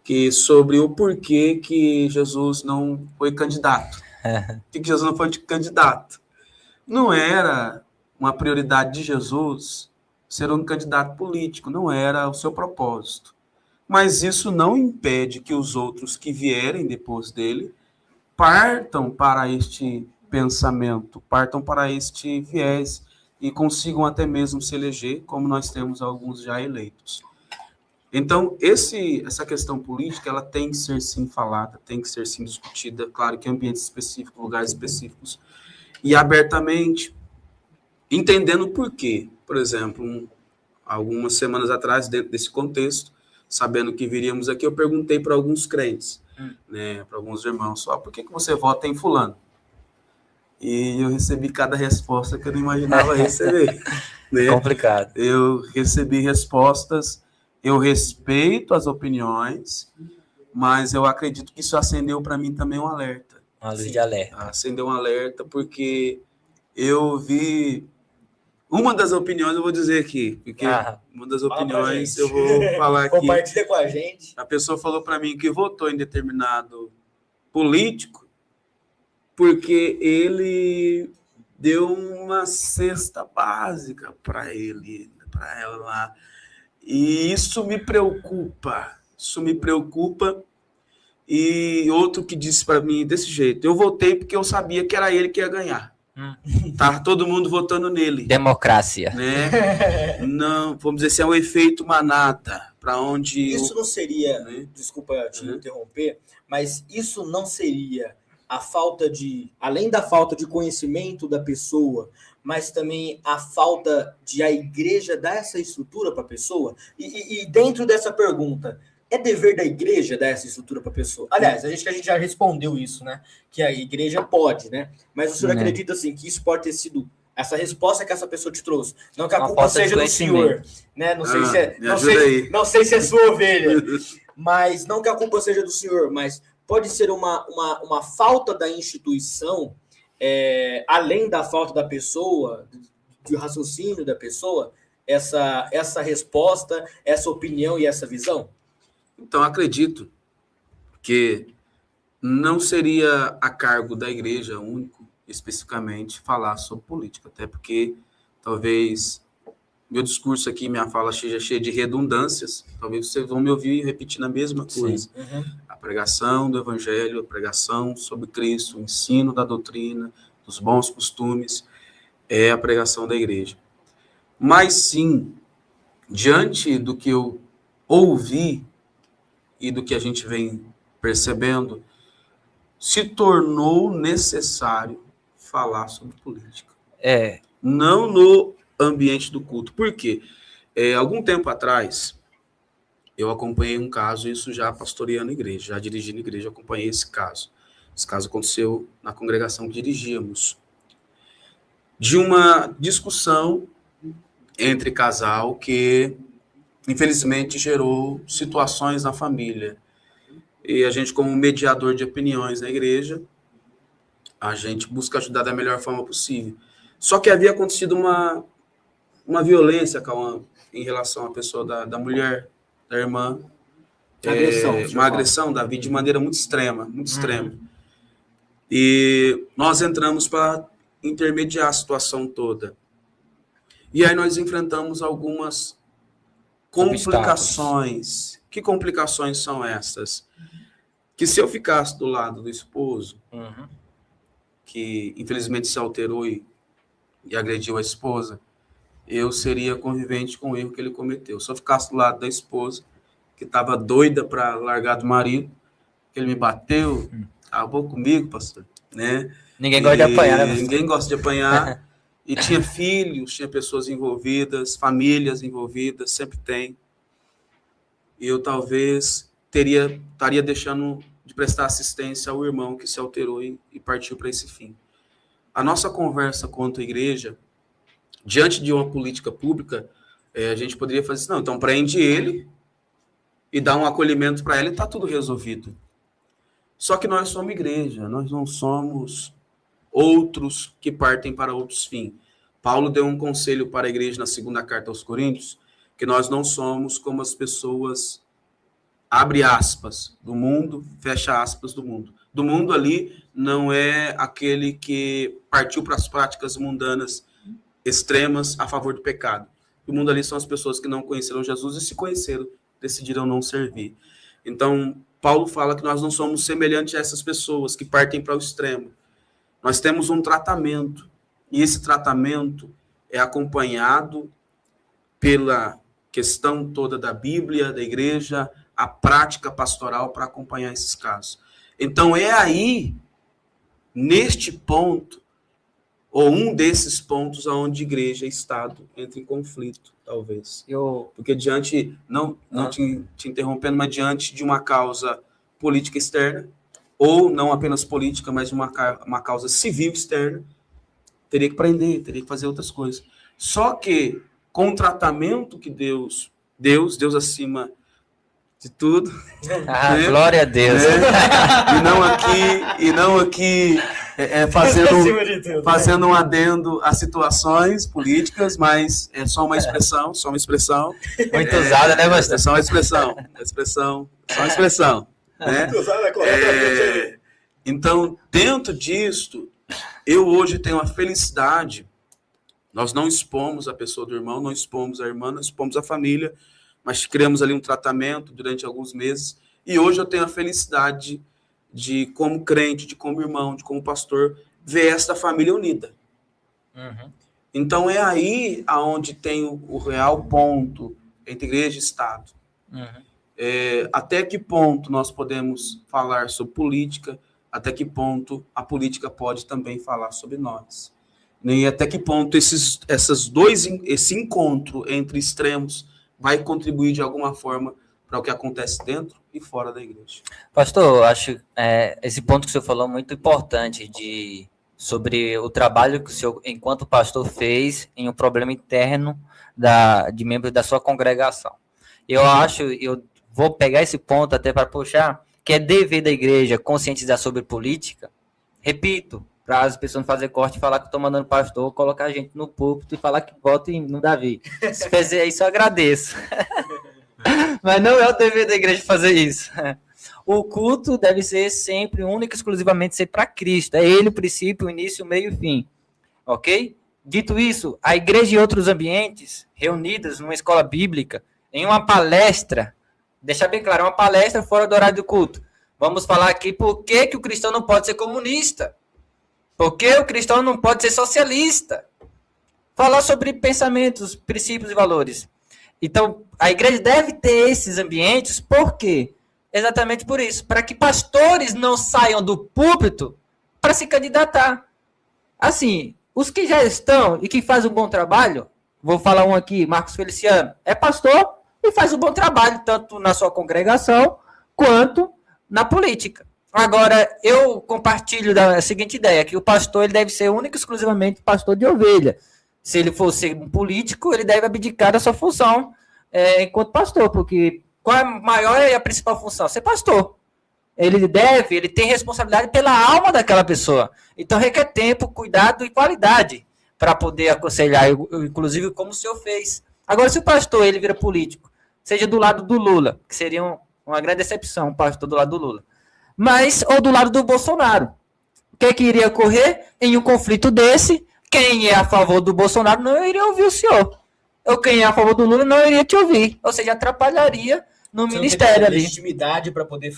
que sobre o porquê que Jesus não foi candidato. Por que Jesus não foi candidato? Não era uma prioridade de Jesus ser um candidato político, não era o seu propósito. Mas isso não impede que os outros que vierem depois dele partam para este pensamento, partam para este viés e consigam até mesmo se eleger, como nós temos alguns já eleitos. Então, essa questão política, ela tem que ser sim falada, tem que ser sim discutida, claro que em ambientes específicos, lugares específicos, e abertamente, entendendo por quê. Por exemplo, algumas semanas atrás, dentro desse contexto, sabendo que viríamos aqui, eu perguntei para alguns crentes, né, para alguns irmãos, por que você vota em fulano? E eu recebi cada resposta que eu não imaginava receber. Né?
Complicado.
Eu recebi respostas. Eu respeito as opiniões, mas eu acredito que isso acendeu para mim também um alerta.
Uma luz de alerta.
Acendeu um alerta porque eu vi uma das opiniões, eu vou dizer aqui, porque uma das opiniões eu vou falar aqui.
Compartilha com a gente.
A pessoa falou para mim que votou em determinado político porque ele deu uma cesta básica para ela lá. E isso me preocupa. E outro que disse para mim desse jeito: eu votei porque eu sabia que era ele que ia ganhar. Tá todo mundo votando nele.
Democracia.
Né? Não, vamos dizer assim, é um efeito manada. Para onde.
Isso não seria, desculpa te interromper, mas isso não seria a falta de, além da falta de conhecimento da pessoa, mas também a falta de a igreja dar essa estrutura para a pessoa? E dentro dessa pergunta, É dever da igreja dar essa estrutura para a pessoa? Aliás, a gente já respondeu isso, né? Que a igreja pode, né? Mas o senhor acredita, assim, que isso pode ter sido essa resposta que essa pessoa te trouxe? Não que a culpa seja do senhor, né? Não sei se é, não sei se é sua ovelha, mas não que a culpa seja do senhor, mas pode ser uma falta da instituição, além da falta da pessoa, do raciocínio da pessoa, essa resposta, essa opinião e essa visão?
Então, acredito que não seria a cargo da igreja único, especificamente, falar sobre política, até porque talvez meu discurso aqui, minha fala seja cheia de redundâncias, talvez vocês vão me ouvir repetindo a mesma coisa. A pregação do evangelho, a pregação sobre Cristo, o ensino da doutrina, dos bons costumes, é a pregação da igreja. Mas sim, diante do que eu ouvi e do que a gente vem percebendo, se tornou necessário falar sobre política. Não no ambiente do culto. Por quê? Algum tempo atrás, eu acompanhei um caso, isso já pastoreando igreja, já dirigindo igreja, eu acompanhei esse caso. Esse caso aconteceu na congregação que dirigíamos. De uma discussão entre casal que, infelizmente, gerou situações na família. E a gente, como mediador de opiniões na igreja, a gente busca ajudar da melhor forma possível. Só que havia acontecido uma violência, Cauã, em relação à pessoa da mulher, da irmã. Uma agressão, Davi, de maneira muito extrema, muito extrema. E nós entramos para intermediar a situação toda. E aí nós enfrentamos algumas complicações. Que complicações são essas? Que se eu ficasse do lado do esposo, que infelizmente se alterou e agrediu a esposa, eu seria convivente com o erro que ele cometeu. Se eu ficasse do lado da esposa, que estava doida para largar do marido, que ele me bateu, acabou comigo, pastor, né?
Ninguém gosta de apanhar, né?
Ninguém gosta de apanhar. E tinha filhos, tinha pessoas envolvidas, famílias envolvidas, sempre tem. E eu talvez estaria deixando de prestar assistência ao irmão que se alterou e partiu para esse fim. A nossa conversa quanto à igreja, diante de uma política pública, a gente poderia fazer assim, não, então prende ele e dá um acolhimento para ele e está tudo resolvido. Só que nós somos igreja, nós não somos outros que partem para outros fins. Paulo deu um conselho para a igreja na segunda carta aos Coríntios, que nós não somos como as pessoas, abre aspas, do mundo, fecha aspas, do mundo. Do mundo ali não é aquele que partiu para as práticas mundanas extremas a favor do pecado. Do mundo ali são as pessoas que não conheceram Jesus e se conheceram, decidiram não servir. Então, Paulo fala que nós não somos semelhantes a essas pessoas que partem para o extremo. Nós temos um tratamento, e esse tratamento é acompanhado pela questão toda da Bíblia, da igreja, a prática pastoral para acompanhar esses casos. Então, é aí, neste ponto, ou um desses pontos onde igreja e Estado entram em conflito, talvez. Porque diante, não te interrompendo, mas diante de uma causa política externa, ou não apenas política, mas de uma causa civil externa, teria que prender, teria que fazer outras coisas. Só que, com o tratamento que Deus acima de tudo...
né? Glória a Deus!
E não aqui fazendo um adendo a situações políticas, mas é só uma expressão.
Muito usada, né, pastor?
É só uma expressão. Né? Então, dentro disso, eu hoje tenho a felicidade, nós não expomos a pessoa do irmão, não expomos a irmã, não expomos a família, mas criamos ali um tratamento durante alguns meses, e hoje eu tenho a felicidade de, como crente, de como irmão, de como pastor, ver esta família unida. Então, é aí aonde tem o real ponto entre igreja e Estado. Até que ponto nós podemos falar sobre política, até que ponto a política pode também falar sobre nós. E até que ponto esse encontro entre extremos vai contribuir de alguma forma para o que acontece dentro e fora da igreja.
Pastor, eu acho esse ponto que o senhor falou muito importante sobre o trabalho que o senhor, enquanto pastor, fez em um problema interno de membros da sua congregação. Eu vou pegar esse ponto até para puxar, que é dever da igreja conscientizar sobre política. Repito, para as pessoas não fazerem corte e falar que estou mandando pastor, colocar a gente no púlpito e falar que vote no Davi. Se fizer isso, eu agradeço. Mas não é o dever da igreja fazer isso. O culto deve ser sempre, único e exclusivamente, ser para Cristo. É ele o princípio, o início, o meio e o fim. Ok? Dito isso, a igreja e outros ambientes, reunidas numa escola bíblica, em uma palestra, deixar bem claro, uma palestra fora do horário do culto. Vamos falar aqui por que o cristão não pode ser comunista. Por que o cristão não pode ser socialista. Falar sobre pensamentos, princípios e valores. Então, a igreja deve ter esses ambientes, por quê? Exatamente por isso, para que pastores não saiam do púlpito para se candidatar. Assim, os que já estão e que fazem um bom trabalho, vou falar um aqui, Marcos Feliciano, é pastor e faz um bom trabalho, tanto na sua congregação, quanto na política. Agora, eu compartilho da seguinte ideia, que o pastor ele deve ser único e exclusivamente pastor de ovelha. Se ele for ser um político, ele deve abdicar da sua função enquanto pastor, porque qual é a maior e a principal função? Ser pastor. Ele tem responsabilidade pela alma daquela pessoa. Então requer tempo, cuidado e qualidade para poder aconselhar, inclusive como o senhor fez. Agora, se o pastor ele vira político, seja do lado do Lula, que seria uma grande decepção, um pastor do lado do Lula, ou do lado do Bolsonaro, o que iria ocorrer em um conflito desse? Quem é a favor do Bolsonaro não iria ouvir o senhor. Ou quem é a favor do Lula não iria te ouvir. Ou seja, atrapalharia no ministério ali.
Legitimidade para poder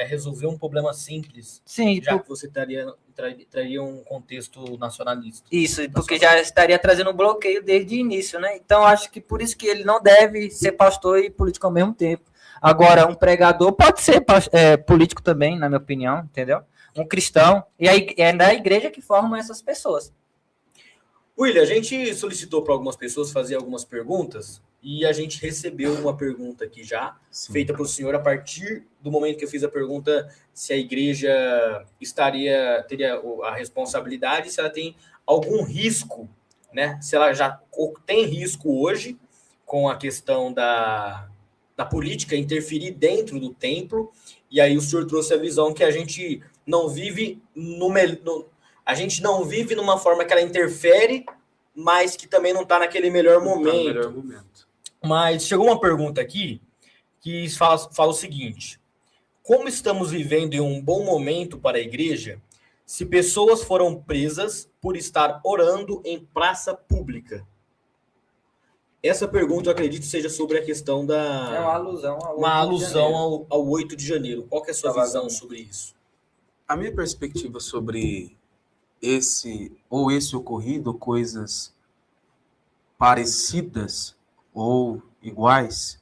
resolver um problema simples.
Sim,
já que você traria um contexto nacionalista.
Isso, porque já estaria trazendo um bloqueio desde o início, né? Então, acho que por isso que ele não deve ser pastor e político ao mesmo tempo. Agora, um pregador pode ser político também, na minha opinião, entendeu? Um cristão. E aí é da igreja que formam essas pessoas.
William, a gente solicitou para algumas pessoas fazer algumas perguntas e a gente recebeu uma pergunta aqui já, feita para o senhor a partir do momento que eu fiz a pergunta se a igreja teria a responsabilidade, se ela tem algum risco, né? Se ela já tem risco hoje com a questão da política interferir dentro do templo, e aí o senhor trouxe a visão que a gente não vive a gente não vive numa forma que ela interfere, mas que também não está naquele melhor momento. Mas chegou uma pergunta aqui que fala o seguinte: como estamos vivendo em um bom momento para a igreja se pessoas foram presas por estar orando em praça pública? Essa pergunta, eu acredito, seja sobre a questão da...
É uma
alusão ao 8 de janeiro. Qual que é a sua visão sobre isso?
A minha perspectiva sobre esse ocorrido, coisas parecidas ou iguais,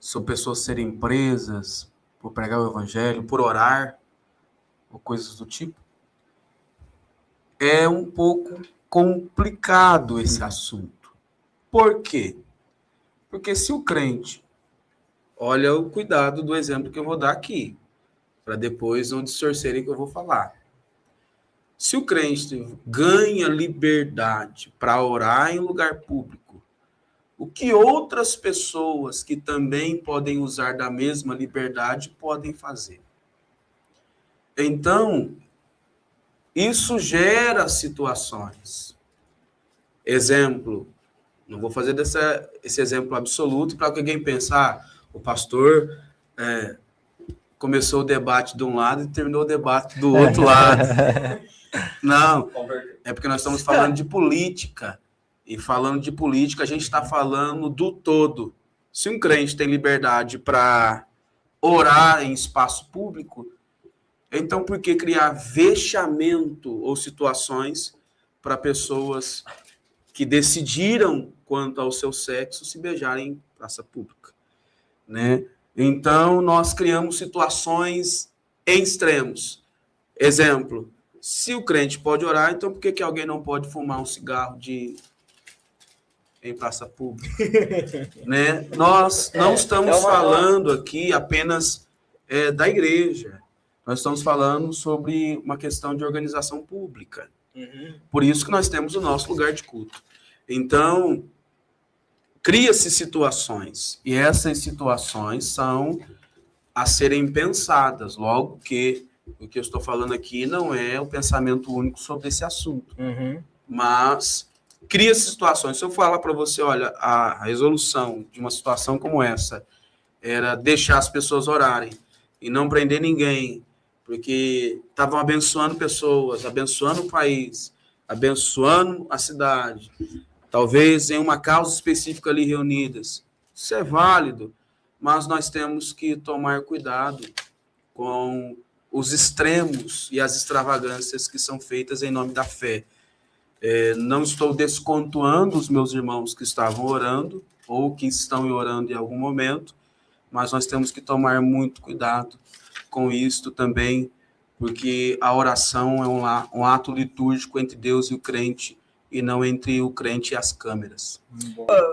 sobre pessoas serem presas por pregar o evangelho, por orar, ou coisas do tipo, é um pouco complicado esse assunto. Por quê? Porque se o crente, olha o cuidado do exemplo que eu vou dar aqui, para depois não distorcerem que eu vou falar. Se o crente ganha liberdade para orar em lugar público, o que outras pessoas que também podem usar da mesma liberdade podem fazer? Então, isso gera situações. Exemplo, não vou fazer esse exemplo absoluto para que alguém pense, o pastor começou o debate de um lado e terminou o debate do outro lado. Não, é porque nós estamos falando de política. E falando de política, a gente está falando do todo. Se um crente tem liberdade para orar em espaço público, então por que criar vexamento ou situações para pessoas que decidiram quanto ao seu sexo se beijarem em praça pública, né? Então, nós criamos situações em extremos. Exemplo, se o crente pode orar, então por que alguém não pode fumar um cigarro em praça pública. Né? Nós não estamos falando aqui apenas da igreja. Nós estamos falando sobre uma questão de organização pública. Por isso que nós temos o nosso lugar de culto. Então, cria-se situações, e essas situações são a serem pensadas, logo que o que eu estou falando aqui não é o pensamento único sobre esse assunto, mas cria-se situações. Se eu falar para você, olha, a resolução de uma situação como essa era deixar as pessoas orarem e não prender ninguém, porque estavam abençoando pessoas, abençoando o país, abençoando a cidade, talvez em uma causa específica ali reunidas. Isso é válido, mas nós temos que tomar cuidado com os extremos e as extravagâncias que são feitas em nome da fé. Não estou descontuando os meus irmãos que estavam orando ou que estão orando em algum momento, mas nós temos que tomar muito cuidado com isto também, porque a oração é um ato litúrgico entre Deus e o crente, e não entre o crente e as câmeras.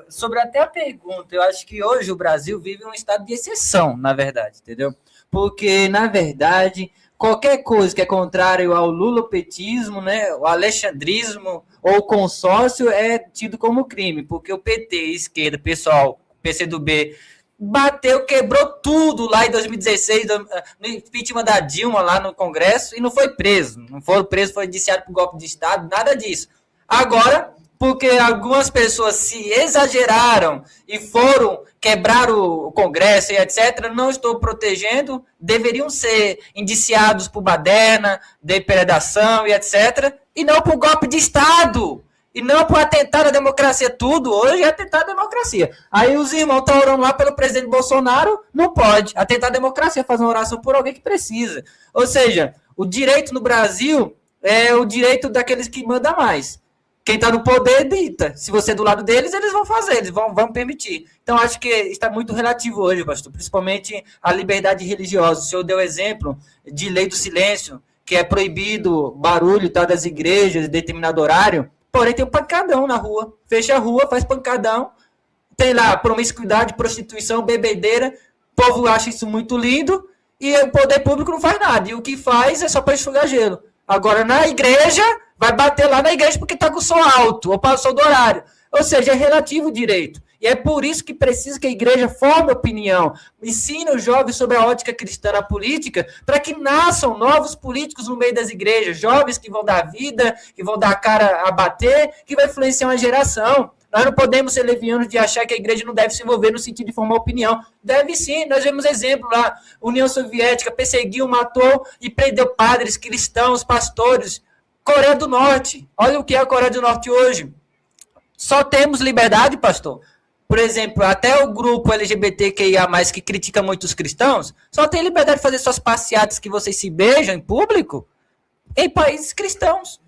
Sobre até a pergunta, eu acho que hoje o Brasil vive um estado de exceção, na verdade, entendeu? Porque, na verdade, qualquer coisa que é contrário ao lulopetismo, né, o alexandrismo ou o consórcio é tido como crime, porque o PT, esquerda, pessoal, PCdoB, bateu, quebrou tudo lá em 2016, no impeachment da Dilma lá no Congresso, e não foi preso. Não foi preso, foi indiciado por golpe de Estado, nada disso. Agora, porque algumas pessoas se exageraram e foram quebrar o Congresso e etc., não estou protegendo, deveriam ser indiciados por baderna, depredação e etc., e não por golpe de Estado, e não por atentar à democracia. Tudo hoje é atentar à democracia. Aí os irmãos estão orando lá pelo presidente Bolsonaro, não pode. Atentar à democracia, fazer uma oração por alguém que precisa. Ou seja, o direito no Brasil é o direito daqueles que mandam mais. Quem está no poder dita. Se você é do lado deles, eles vão fazer, eles vão permitir. Então, acho que está muito relativo hoje, pastor, principalmente a liberdade religiosa. O senhor deu exemplo de lei do silêncio, que é proibido barulho tal, das igrejas em determinado horário, porém tem um pancadão na rua. Fecha a rua, faz pancadão, tem lá promiscuidade, prostituição, bebedeira, o povo acha isso muito lindo e o poder público não faz nada. E o que faz é só para enxugar gelo. Agora, na igreja, vai bater lá na igreja porque está com som alto, ou passou do horário. Ou seja, é relativo o direito. E é por isso que precisa que a igreja forme opinião, ensine os jovens sobre a ótica cristã na política, para que nasçam novos políticos no meio das igrejas, jovens que vão dar vida, que vão dar a cara a bater, que vai influenciar uma geração. Nós não podemos ser levianos de achar que a igreja não deve se envolver no sentido de formar opinião. Deve sim, nós vemos exemplo lá. União Soviética perseguiu, matou e prendeu padres, cristãos, pastores. Coreia do Norte, olha o que é a Coreia do Norte hoje. Só temos liberdade, pastor. Por exemplo, até o grupo LGBTQIA+, que critica muito os cristãos, só tem liberdade de fazer suas passeatas que vocês se beijam em público em países cristãos.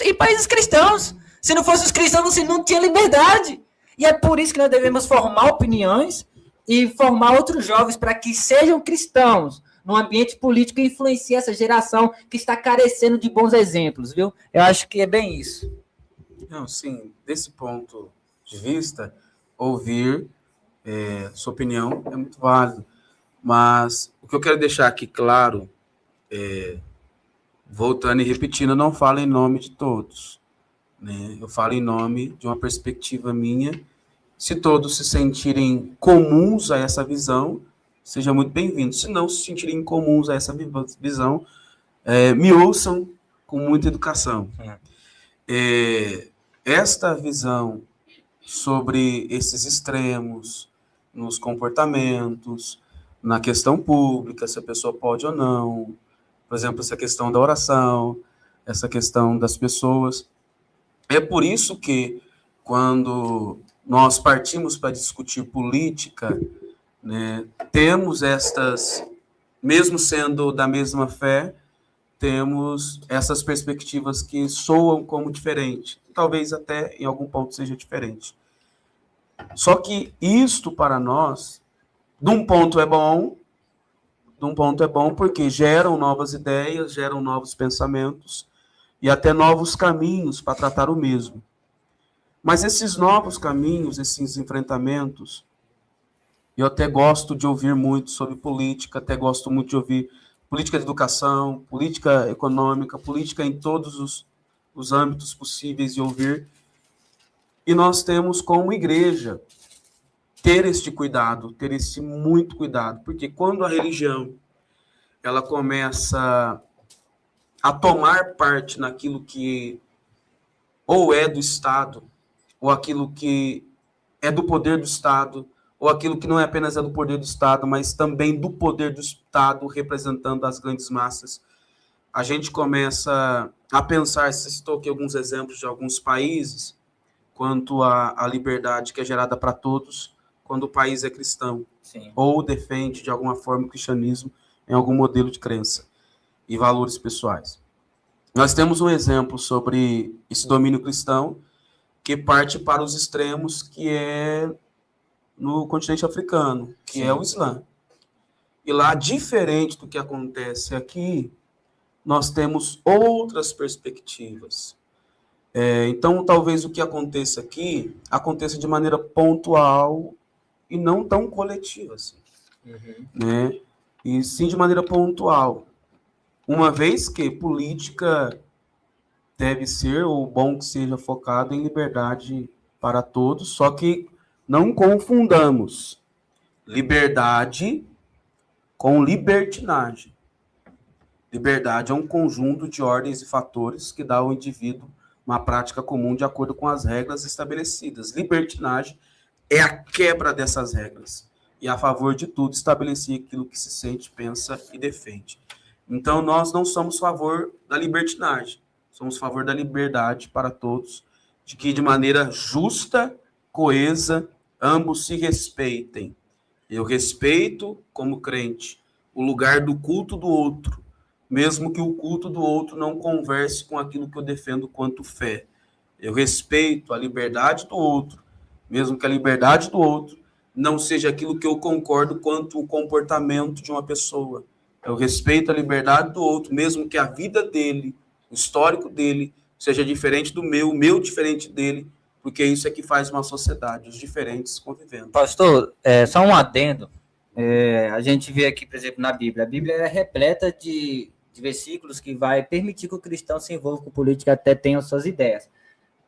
Em países cristãos. Se não fossem os cristãos, não tinha liberdade. E é por isso que nós devemos formar opiniões e formar outros jovens para que sejam cristãos no ambiente político e influencie essa geração que está carecendo de bons exemplos, viu? Eu acho que é bem isso.
Não, sim, desse ponto de vista, ouvir sua opinião é muito válido. Mas o que eu quero deixar aqui claro, voltando e repetindo, eu não falo em nome de todos, né? Eu falo em nome de uma perspectiva minha. Se todos se sentirem comuns a essa visão, seja muito bem-vindo. Se não se sentirem incomuns a essa visão, me ouçam com muita educação. Esta visão sobre esses extremos nos comportamentos, na questão pública, se a pessoa pode ou não, por exemplo, essa questão da oração, essa questão das pessoas. É por isso que, quando nós partimos para discutir política, né, temos estas, mesmo sendo da mesma fé, temos essas perspectivas que soam como diferente. Talvez até em algum ponto seja diferente. Só que isto para nós, de um ponto é bom porque geram novas ideias, geram novos pensamentos e até novos caminhos para tratar o mesmo. Mas esses novos caminhos, esses enfrentamentos, eu até gosto de ouvir muito sobre política, até gosto muito de ouvir política de educação, política econômica, política em todos os âmbitos possíveis de ouvir. E nós temos como igreja ter este cuidado, ter esse muito cuidado, porque quando a religião ela começa a tomar parte naquilo que ou é do Estado, ou aquilo que é do poder do Estado, ou aquilo que não é apenas do poder do Estado, mas também do poder do Estado representando as grandes massas, a gente começa a pensar, você citou aqui alguns exemplos de alguns países, quanto à liberdade que é gerada para todos, quando o país é cristão,
Sim.
ou defende de alguma forma o cristianismo em algum modelo de crença e valores pessoais. Nós temos um exemplo sobre esse domínio cristão que parte para os extremos, que é no continente africano, que
Sim.
é o Islã. E lá, diferente do que acontece aqui, nós temos outras perspectivas. Então, talvez o que aconteça aqui aconteça de maneira pontual e não tão coletiva, assim, né? E sim de maneira pontual. Uma vez que política deve ser, ou bom que seja, focado em liberdade para todos, só que não confundamos liberdade com libertinagem. Liberdade é um conjunto de ordens e fatores que dá ao indivíduo uma prática comum de acordo com as regras estabelecidas. Libertinagem é a quebra dessas regras e, a favor de tudo, estabelecer aquilo que se sente, pensa e defende. Então, nós não somos a favor da libertinagem, somos a favor da liberdade para todos, de que, de maneira justa, coesa, ambos se respeitem. Eu respeito, como crente, o lugar do culto do outro, mesmo que o culto do outro não converse com aquilo que eu defendo quanto fé. Eu respeito a liberdade do outro, mesmo que a liberdade do outro não seja aquilo que eu concordo quanto o comportamento de uma pessoa. Eu respeito a liberdade do outro, mesmo que a vida dele, o histórico dele, seja diferente do meu, o meu diferente dele, porque isso é que faz uma sociedade, os diferentes convivendo.
Pastor, só um adendo. A gente vê aqui, por exemplo, na Bíblia. A Bíblia é repleta de versículos que vai permitir que o cristão se envolva com política, até tenha suas ideias.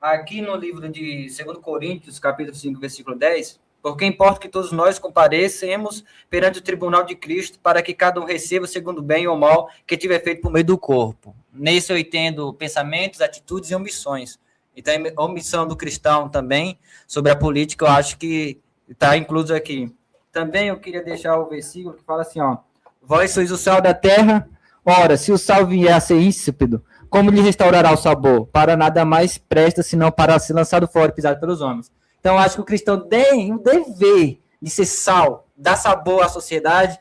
Aqui no livro de 2 Coríntios, capítulo 5, versículo 10, porque importa que todos nós comparecemos perante o tribunal de Cristo, para que cada um receba segundo o bem ou mal que tiver feito por meio do corpo. Nesse eu entendo pensamentos, atitudes e omissões. Então, a omissão do cristão também sobre a política, eu acho que está incluso aqui. Também eu queria deixar o versículo que fala assim, ó: vós sois o sal da terra, ora, se o sal vier a ser insípido, como lhe restaurará o sabor? Para nada mais presta, senão para ser lançado fora e pisado pelos homens. Então, eu acho que o cristão tem o dever de ser sal, dar sabor à sociedade.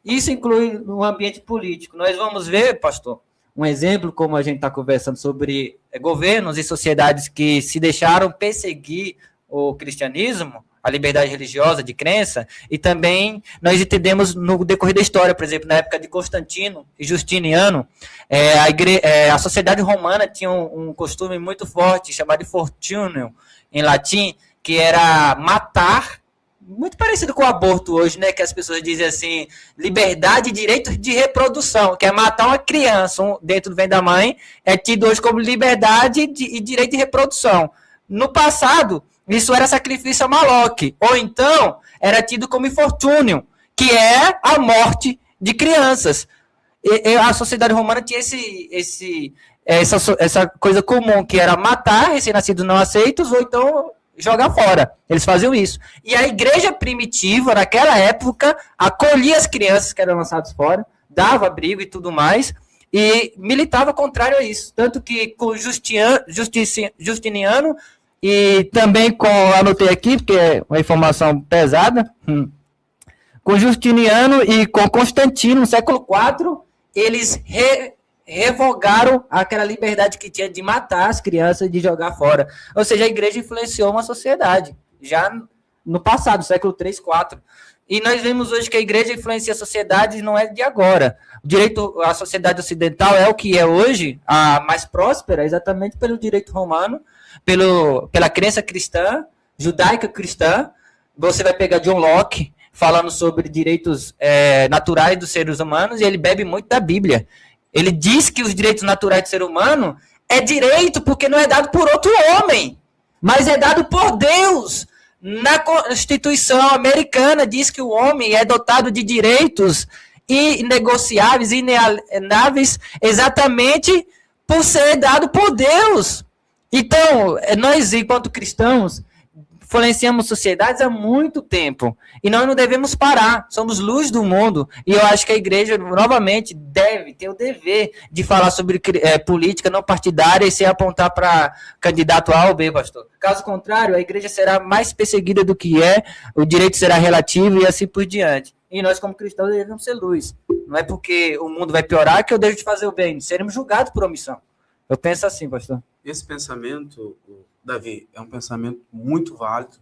Isso inclui no ambiente político. Nós vamos ver, pastor, um exemplo, como a gente está conversando sobre governos e sociedades que se deixaram perseguir o cristianismo, a liberdade religiosa de crença, e também nós entendemos no decorrer da história, por exemplo, na época de Constantino e Justiniano, a sociedade romana tinha um costume muito forte, chamado de fortunium, em latim, que era matar, muito parecido com o aborto hoje, né? Que as pessoas dizem assim, liberdade e direito de reprodução, que é matar uma criança dentro do ventre da mãe, é tido hoje como liberdade e direito de reprodução. No passado, isso era sacrifício a Moloque, ou então era tido como infortúnio, que é a morte de crianças. E a sociedade romana tinha essa coisa comum, que era matar recém-nascidos não aceitos, ou então jogar fora. Eles faziam isso. E a igreja primitiva, naquela época, acolhia as crianças que eram lançadas fora, dava abrigo e tudo mais, e militava contrário a isso. Tanto que com Justiniano, e também anotei aqui, porque é uma informação pesada, com Justiniano e com Constantino, no século IV, eles revogaram aquela liberdade que tinha de matar as crianças e de jogar fora. Ou seja, a igreja influenciou uma sociedade, já no passado, século 3, 4. E nós vemos hoje que a igreja influencia a sociedade, não é de agora. A sociedade ocidental é o que é hoje, a mais próspera, exatamente pelo direito romano, pela crença cristã, judaica cristã. Você vai pegar John Locke falando sobre direitos naturais dos seres humanos, e ele bebe muito da Bíblia. Ele diz que os direitos naturais do ser humano é direito porque não é dado por outro homem, mas é dado por Deus. Na Constituição americana diz que o homem é dotado de direitos inegociáveis, inalienáveis, exatamente por ser dado por Deus. Então, nós, enquanto cristãos, influenciamos sociedades há muito tempo. E nós não devemos parar. Somos luz do mundo. E eu acho que a igreja, novamente, deve ter o dever de falar sobre política não partidária e se apontar para candidato A ou B, pastor. Caso contrário, a igreja será mais perseguida do que o direito será relativo e assim por diante. E nós, como cristãos, devemos ser luz. Não é porque o mundo vai piorar que eu deixo de fazer o bem. Seremos julgados por omissão. Eu penso assim, pastor.
Esse pensamento, Davi, é um pensamento muito válido,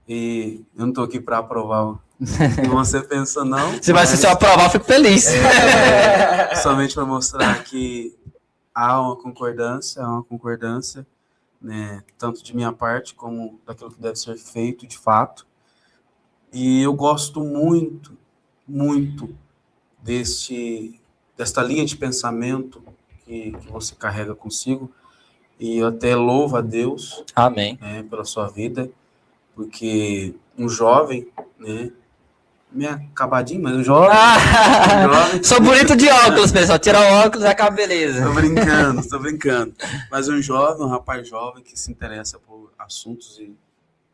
e eu não estou aqui para aprovar o que você pensa, não.
Se eu aprovar, eu fico feliz.
Somente para mostrar que há uma concordância, né, tanto de minha parte como daquilo que deve ser feito de fato. E eu gosto muito desta linha de pensamento que você carrega consigo, e eu até louvo a Deus,
amém,
pela sua vida, porque um jovem, né, meio acabadinho, mas um jovem...
Sou bonito de óculos, pessoal, tira o óculos e acaba beleza.
Tô brincando, mas um rapaz jovem que se interessa por assuntos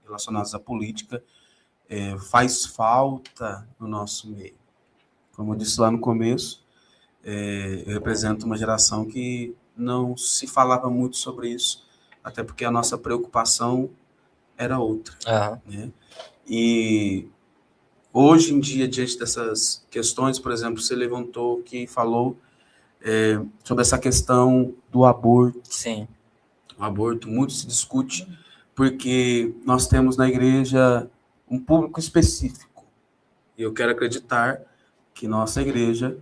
relacionados à política, faz falta no nosso meio. Como eu disse lá no começo, eu represento uma geração que não se falava muito sobre isso, até porque a nossa preocupação era outra. Né? E hoje em dia, diante dessas questões, por exemplo, você levantou que falou sobre essa questão do aborto.
Sim.
O aborto muito se discute, porque nós temos na igreja um público específico. E eu quero acreditar que nossa igreja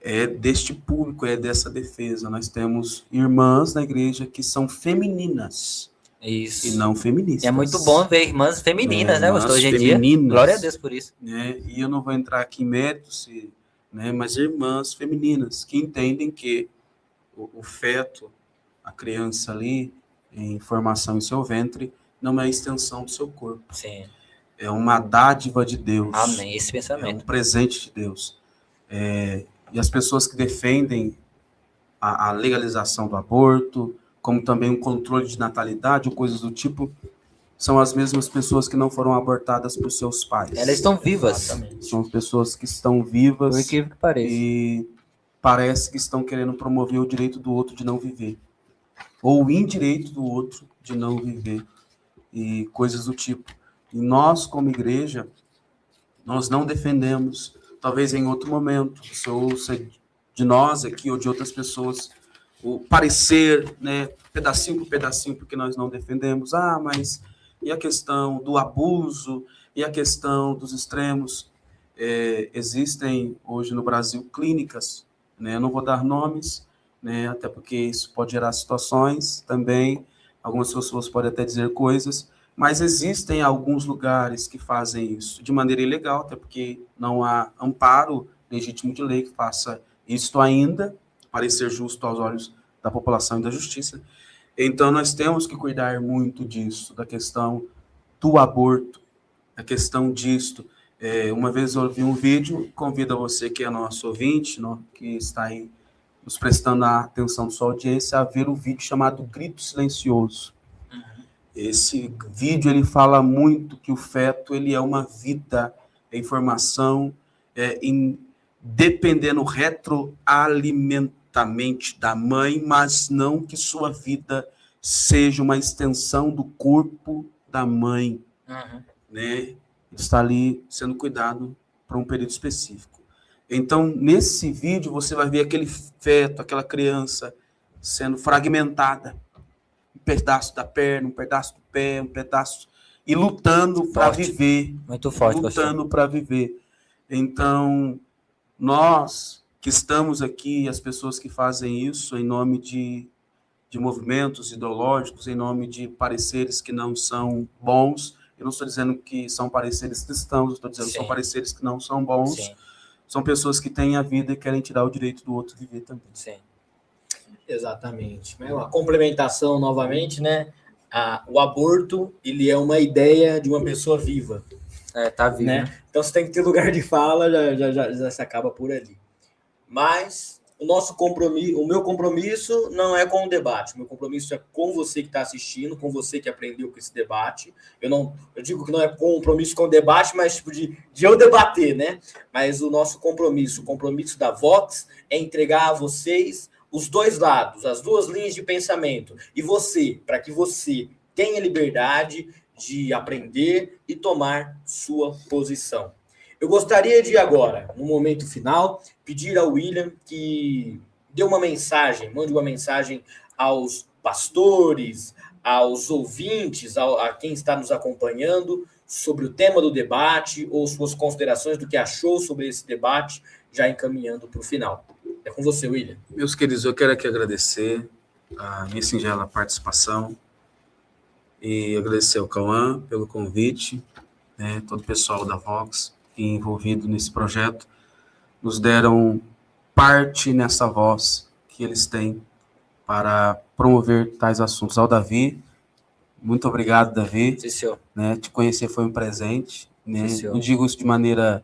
é deste público, é dessa defesa. Nós temos irmãs na igreja que são femininas.
Isso.
E não feministas.
É muito bom ver irmãs femininas, né, pastor, hoje em dia. Glória a Deus por isso.
Né? E eu não vou entrar aqui em méritos, mas irmãs femininas que entendem que o feto, a criança ali, em formação em seu ventre, não é a extensão do seu corpo.
Sim.
É uma dádiva de Deus.
Amém, esse pensamento.
É um presente de Deus. E as pessoas que defendem a legalização do aborto, como também um controle de natalidade ou coisas do tipo, são as mesmas pessoas que não foram abortadas por seus pais.
Elas estão vivas.
Exatamente. São pessoas que estão vivas.
Por incrível que pareça.
E parece que estão querendo promover o direito do outro de não viver. Ou o indireito do outro de não viver. E coisas do tipo. E nós, como igreja, nós não defendemos, talvez em outro momento, se ouça de nós aqui ou de outras pessoas, o parecer, né, pedacinho por pedacinho, porque nós não defendemos. Mas e a questão do abuso, e a questão dos extremos? Existem hoje no Brasil clínicas, né, eu não vou dar nomes, né, até porque isso pode gerar situações também, algumas pessoas podem até dizer coisas, mas existem alguns lugares que fazem isso de maneira ilegal, até porque não há amparo legítimo de lei que faça isto ainda, parecer justo aos olhos da população e da justiça. Então, nós temos que cuidar muito disso, da questão do aborto, a questão disto. Uma vez eu vi um vídeo, convido a você que é nosso ouvinte, que está aí nos prestando a atenção da sua audiência, a ver o vídeo chamado Grito Silencioso. Esse vídeo, ele fala muito que o feto, ele é uma vida, em formação, dependendo retroalimentamente da mãe, mas não que sua vida seja uma extensão do corpo da mãe. Né? Está ali sendo cuidado para um período específico. Então, nesse vídeo, você vai ver aquele feto, aquela criança sendo fragmentada. Um pedaço da perna, um pedaço do pé, um pedaço e lutando para viver.
Muito forte,
lutando para viver. Então, nós que estamos aqui, as pessoas que fazem isso em nome de movimentos ideológicos, em nome de pareceres que não são bons, eu não estou dizendo que são pareceres cristãos, estou dizendo que são pareceres que não são bons, Sim. São pessoas que têm a vida e querem tirar o direito do outro de viver também.
Sim.
Exatamente. Uma complementação novamente, né? O aborto, ele é uma ideia de uma pessoa viva.
Tá vivo.
Né? Então você tem que ter lugar de fala, já se acaba por ali. Mas o meu compromisso não é com o debate, o meu compromisso é com você que está assistindo, com você que aprendeu com esse debate. Eu digo que não é compromisso com o debate, mas tipo de eu debater, né? Mas o nosso compromisso, o compromisso da Vox é entregar a vocês os dois lados, as duas linhas de pensamento. E para que você tenha liberdade de aprender e tomar sua posição. Eu gostaria de agora, no momento final, pedir ao William que mande uma mensagem aos pastores, aos ouvintes, a quem está nos acompanhando sobre o tema do debate ou suas considerações do que achou sobre esse debate, já encaminhando para o final. É com você, William.
Meus queridos, eu quero aqui agradecer a minha singela participação e agradecer ao Cauã pelo convite, né, todo o pessoal da Vox envolvido nesse projeto, nos deram parte nessa voz que eles têm para promover tais assuntos. Ao Davi, muito obrigado, Davi.
Sim, senhor.
Né, te conhecer foi um presente. Né?
Sim, senhor.
Não digo isso de maneira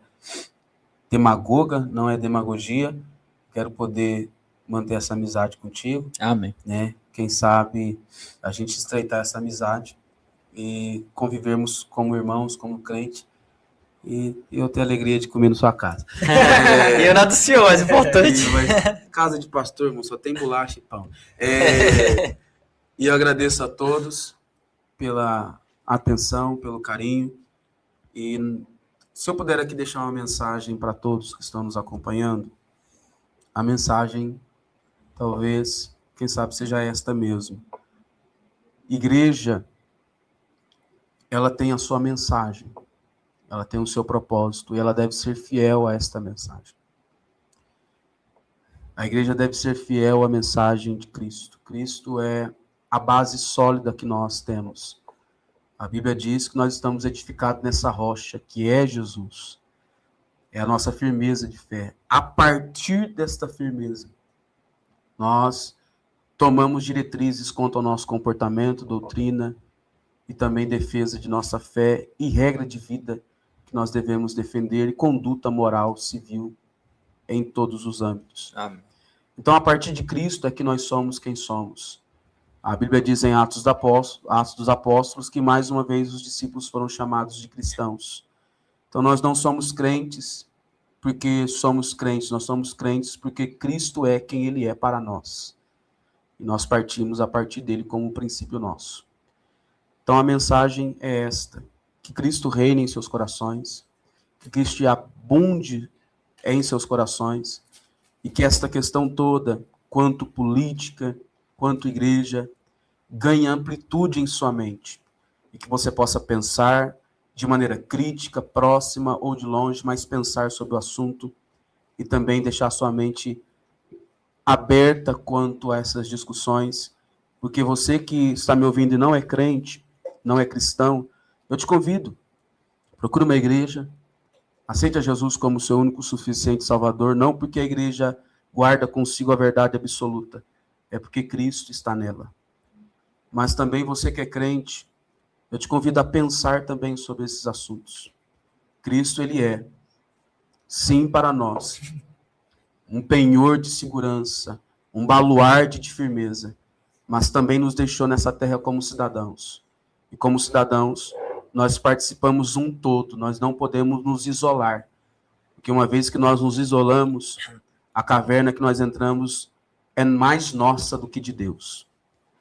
demagoga, não é demagogia. Quero poder manter essa amizade contigo.
Amém.
Né? Quem sabe a gente estreitar essa amizade e convivermos como irmãos, como crente, e eu tenho a alegria de comer na sua casa.
E eu na do senhor, é importante.
Casa de pastor, irmão, só tem bolacha e pão. E eu agradeço a todos pela atenção, pelo carinho. E se eu puder aqui deixar uma mensagem para todos que estão nos acompanhando, a mensagem, talvez, quem sabe, seja esta mesmo. Igreja, ela tem a sua mensagem. Ela tem o seu propósito e ela deve ser fiel a esta mensagem. A igreja deve ser fiel à mensagem de Cristo. Cristo é a base sólida que nós temos. A Bíblia diz que nós estamos edificados nessa rocha, que é Jesus. É a nossa firmeza de fé. A partir desta firmeza, nós tomamos diretrizes quanto ao nosso comportamento, doutrina e também defesa de nossa fé e regra de vida que nós devemos defender e conduta moral, civil, em todos os âmbitos.
Amém.
Então, a partir de Cristo é que nós somos quem somos. A Bíblia diz em Atos dos Apóstolos que, mais uma vez, os discípulos foram chamados de cristãos. Então, nós não somos crentes porque somos crentes, nós somos crentes porque Cristo é quem Ele é para nós. E nós partimos a partir dele como um princípio nosso. Então, a mensagem é esta: que Cristo reine em seus corações, que Cristo abunde em seus corações, e que esta questão toda, quanto política, quanto igreja, ganhe amplitude em sua mente, e que você possa pensar de maneira crítica, próxima ou de longe, mas pensar sobre o assunto e também deixar sua mente aberta quanto a essas discussões, porque você que está me ouvindo e não é crente, não é cristão, eu te convido, procure uma igreja, aceite a Jesus como seu único suficiente Salvador, não porque a igreja guarda consigo a verdade absoluta, é porque Cristo está nela. Mas também você que é crente, eu te convido a pensar também sobre esses assuntos. Cristo, ele é, sim, para nós, um penhor de segurança, um baluarte de firmeza, mas também nos deixou nessa terra como cidadãos. E como cidadãos, nós participamos um todo, nós não podemos nos isolar, porque uma vez que nós nos isolamos, a caverna que nós entramos é mais nossa do que de Deus.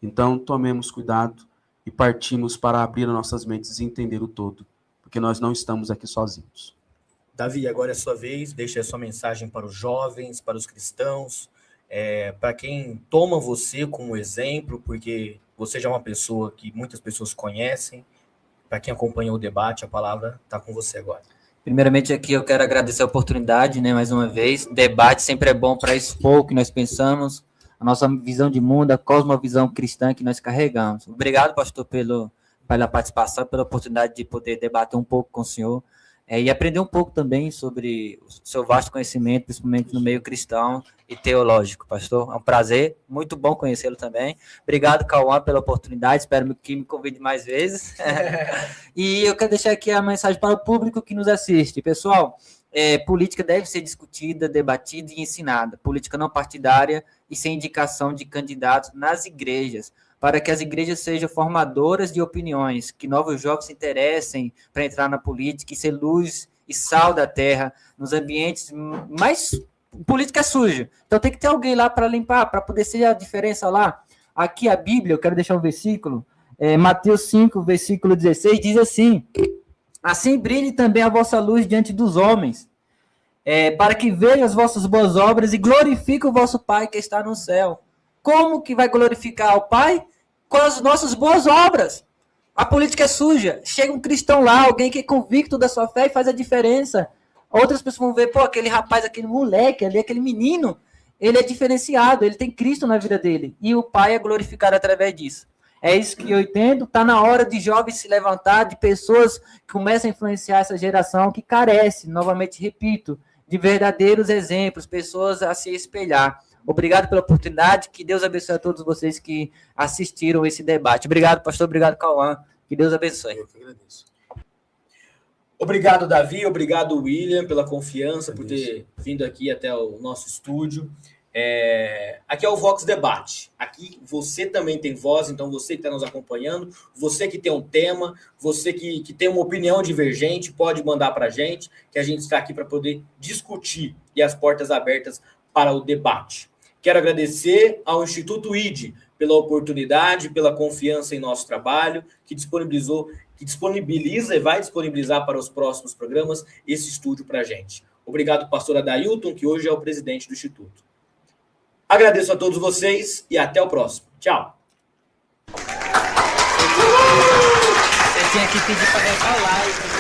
Então, tomemos cuidado e partimos para abrir nossas mentes e entender o todo, porque nós não estamos aqui sozinhos.
Davi, agora é a sua vez, deixa a sua mensagem para os jovens, para os cristãos, para quem toma você como exemplo, porque você já é uma pessoa que muitas pessoas conhecem. para quem acompanhou o debate, a palavra está com você agora.
Primeiramente aqui eu quero agradecer a oportunidade, né, mais uma vez. Debate sempre é bom para expor o que nós pensamos, a nossa visão de mundo, a cosmovisão cristã que nós carregamos. Obrigado, pastor, pela participação, pela oportunidade de poder debater um pouco com o senhor e aprender um pouco também sobre o seu vasto conhecimento, principalmente no meio cristão e teológico, pastor. É um prazer, muito bom conhecê-lo também. Obrigado, Cauã, pela oportunidade, espero que me convide mais vezes. E eu quero deixar aqui a mensagem para o público que nos assiste. Pessoal, política deve ser discutida, debatida e ensinada. Política não partidária e sem indicação de candidatos nas igrejas, para que as igrejas sejam formadoras de opiniões, que novos jovens se interessem para entrar na política e ser luz e sal da terra nos ambientes mais... Política é suja, então tem que ter alguém lá para limpar, para poder ser a diferença lá. Aqui a Bíblia, eu quero deixar um versículo, Mateus 5, versículo 16, diz assim: assim brilhe também a vossa luz diante dos homens, para que vejam as vossas boas obras e glorifiquem o vosso Pai que está no céu. Como que vai glorificar o Pai? Com as nossas boas obras. A política é suja. Chega um cristão lá, alguém que é convicto da sua fé e faz a diferença. Outras pessoas vão ver, pô, aquele rapaz, aquele moleque ali, aquele menino, ele é diferenciado, ele tem Cristo na vida dele. E o Pai é glorificado através disso. É isso que eu entendo. Está na hora de jovens se levantar, de pessoas que começam a influenciar essa geração que carece, novamente repito, de verdadeiros exemplos, pessoas a se espelhar. Obrigado pela oportunidade, que Deus abençoe a todos vocês que assistiram esse debate. Obrigado, pastor, obrigado, Cauã, que Deus abençoe.
Eu que agradeço.
Obrigado, Davi, obrigado, William, pela confiança, por ter vindo aqui até o nosso estúdio. Aqui é o Vox Debate. Aqui você também tem voz, então você que está nos acompanhando, você que tem um tema, você que tem uma opinião divergente, pode mandar para a gente, que a gente está aqui para poder discutir e as portas abertas para o debate. Quero agradecer ao Instituto ID pela oportunidade, pela confiança em nosso trabalho, que disponibiliza e vai disponibilizar para os próximos programas esse estúdio para a gente. Obrigado, pastor Adailton, que hoje é o presidente do Instituto. Agradeço a todos vocês e até o próximo. Tchau.
Você tinha que pedir para deixar o like.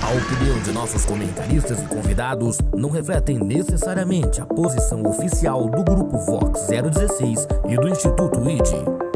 A opinião de nossos comentaristas e convidados não refletem necessariamente a posição oficial do Grupo Vox 016 e do Instituto ID.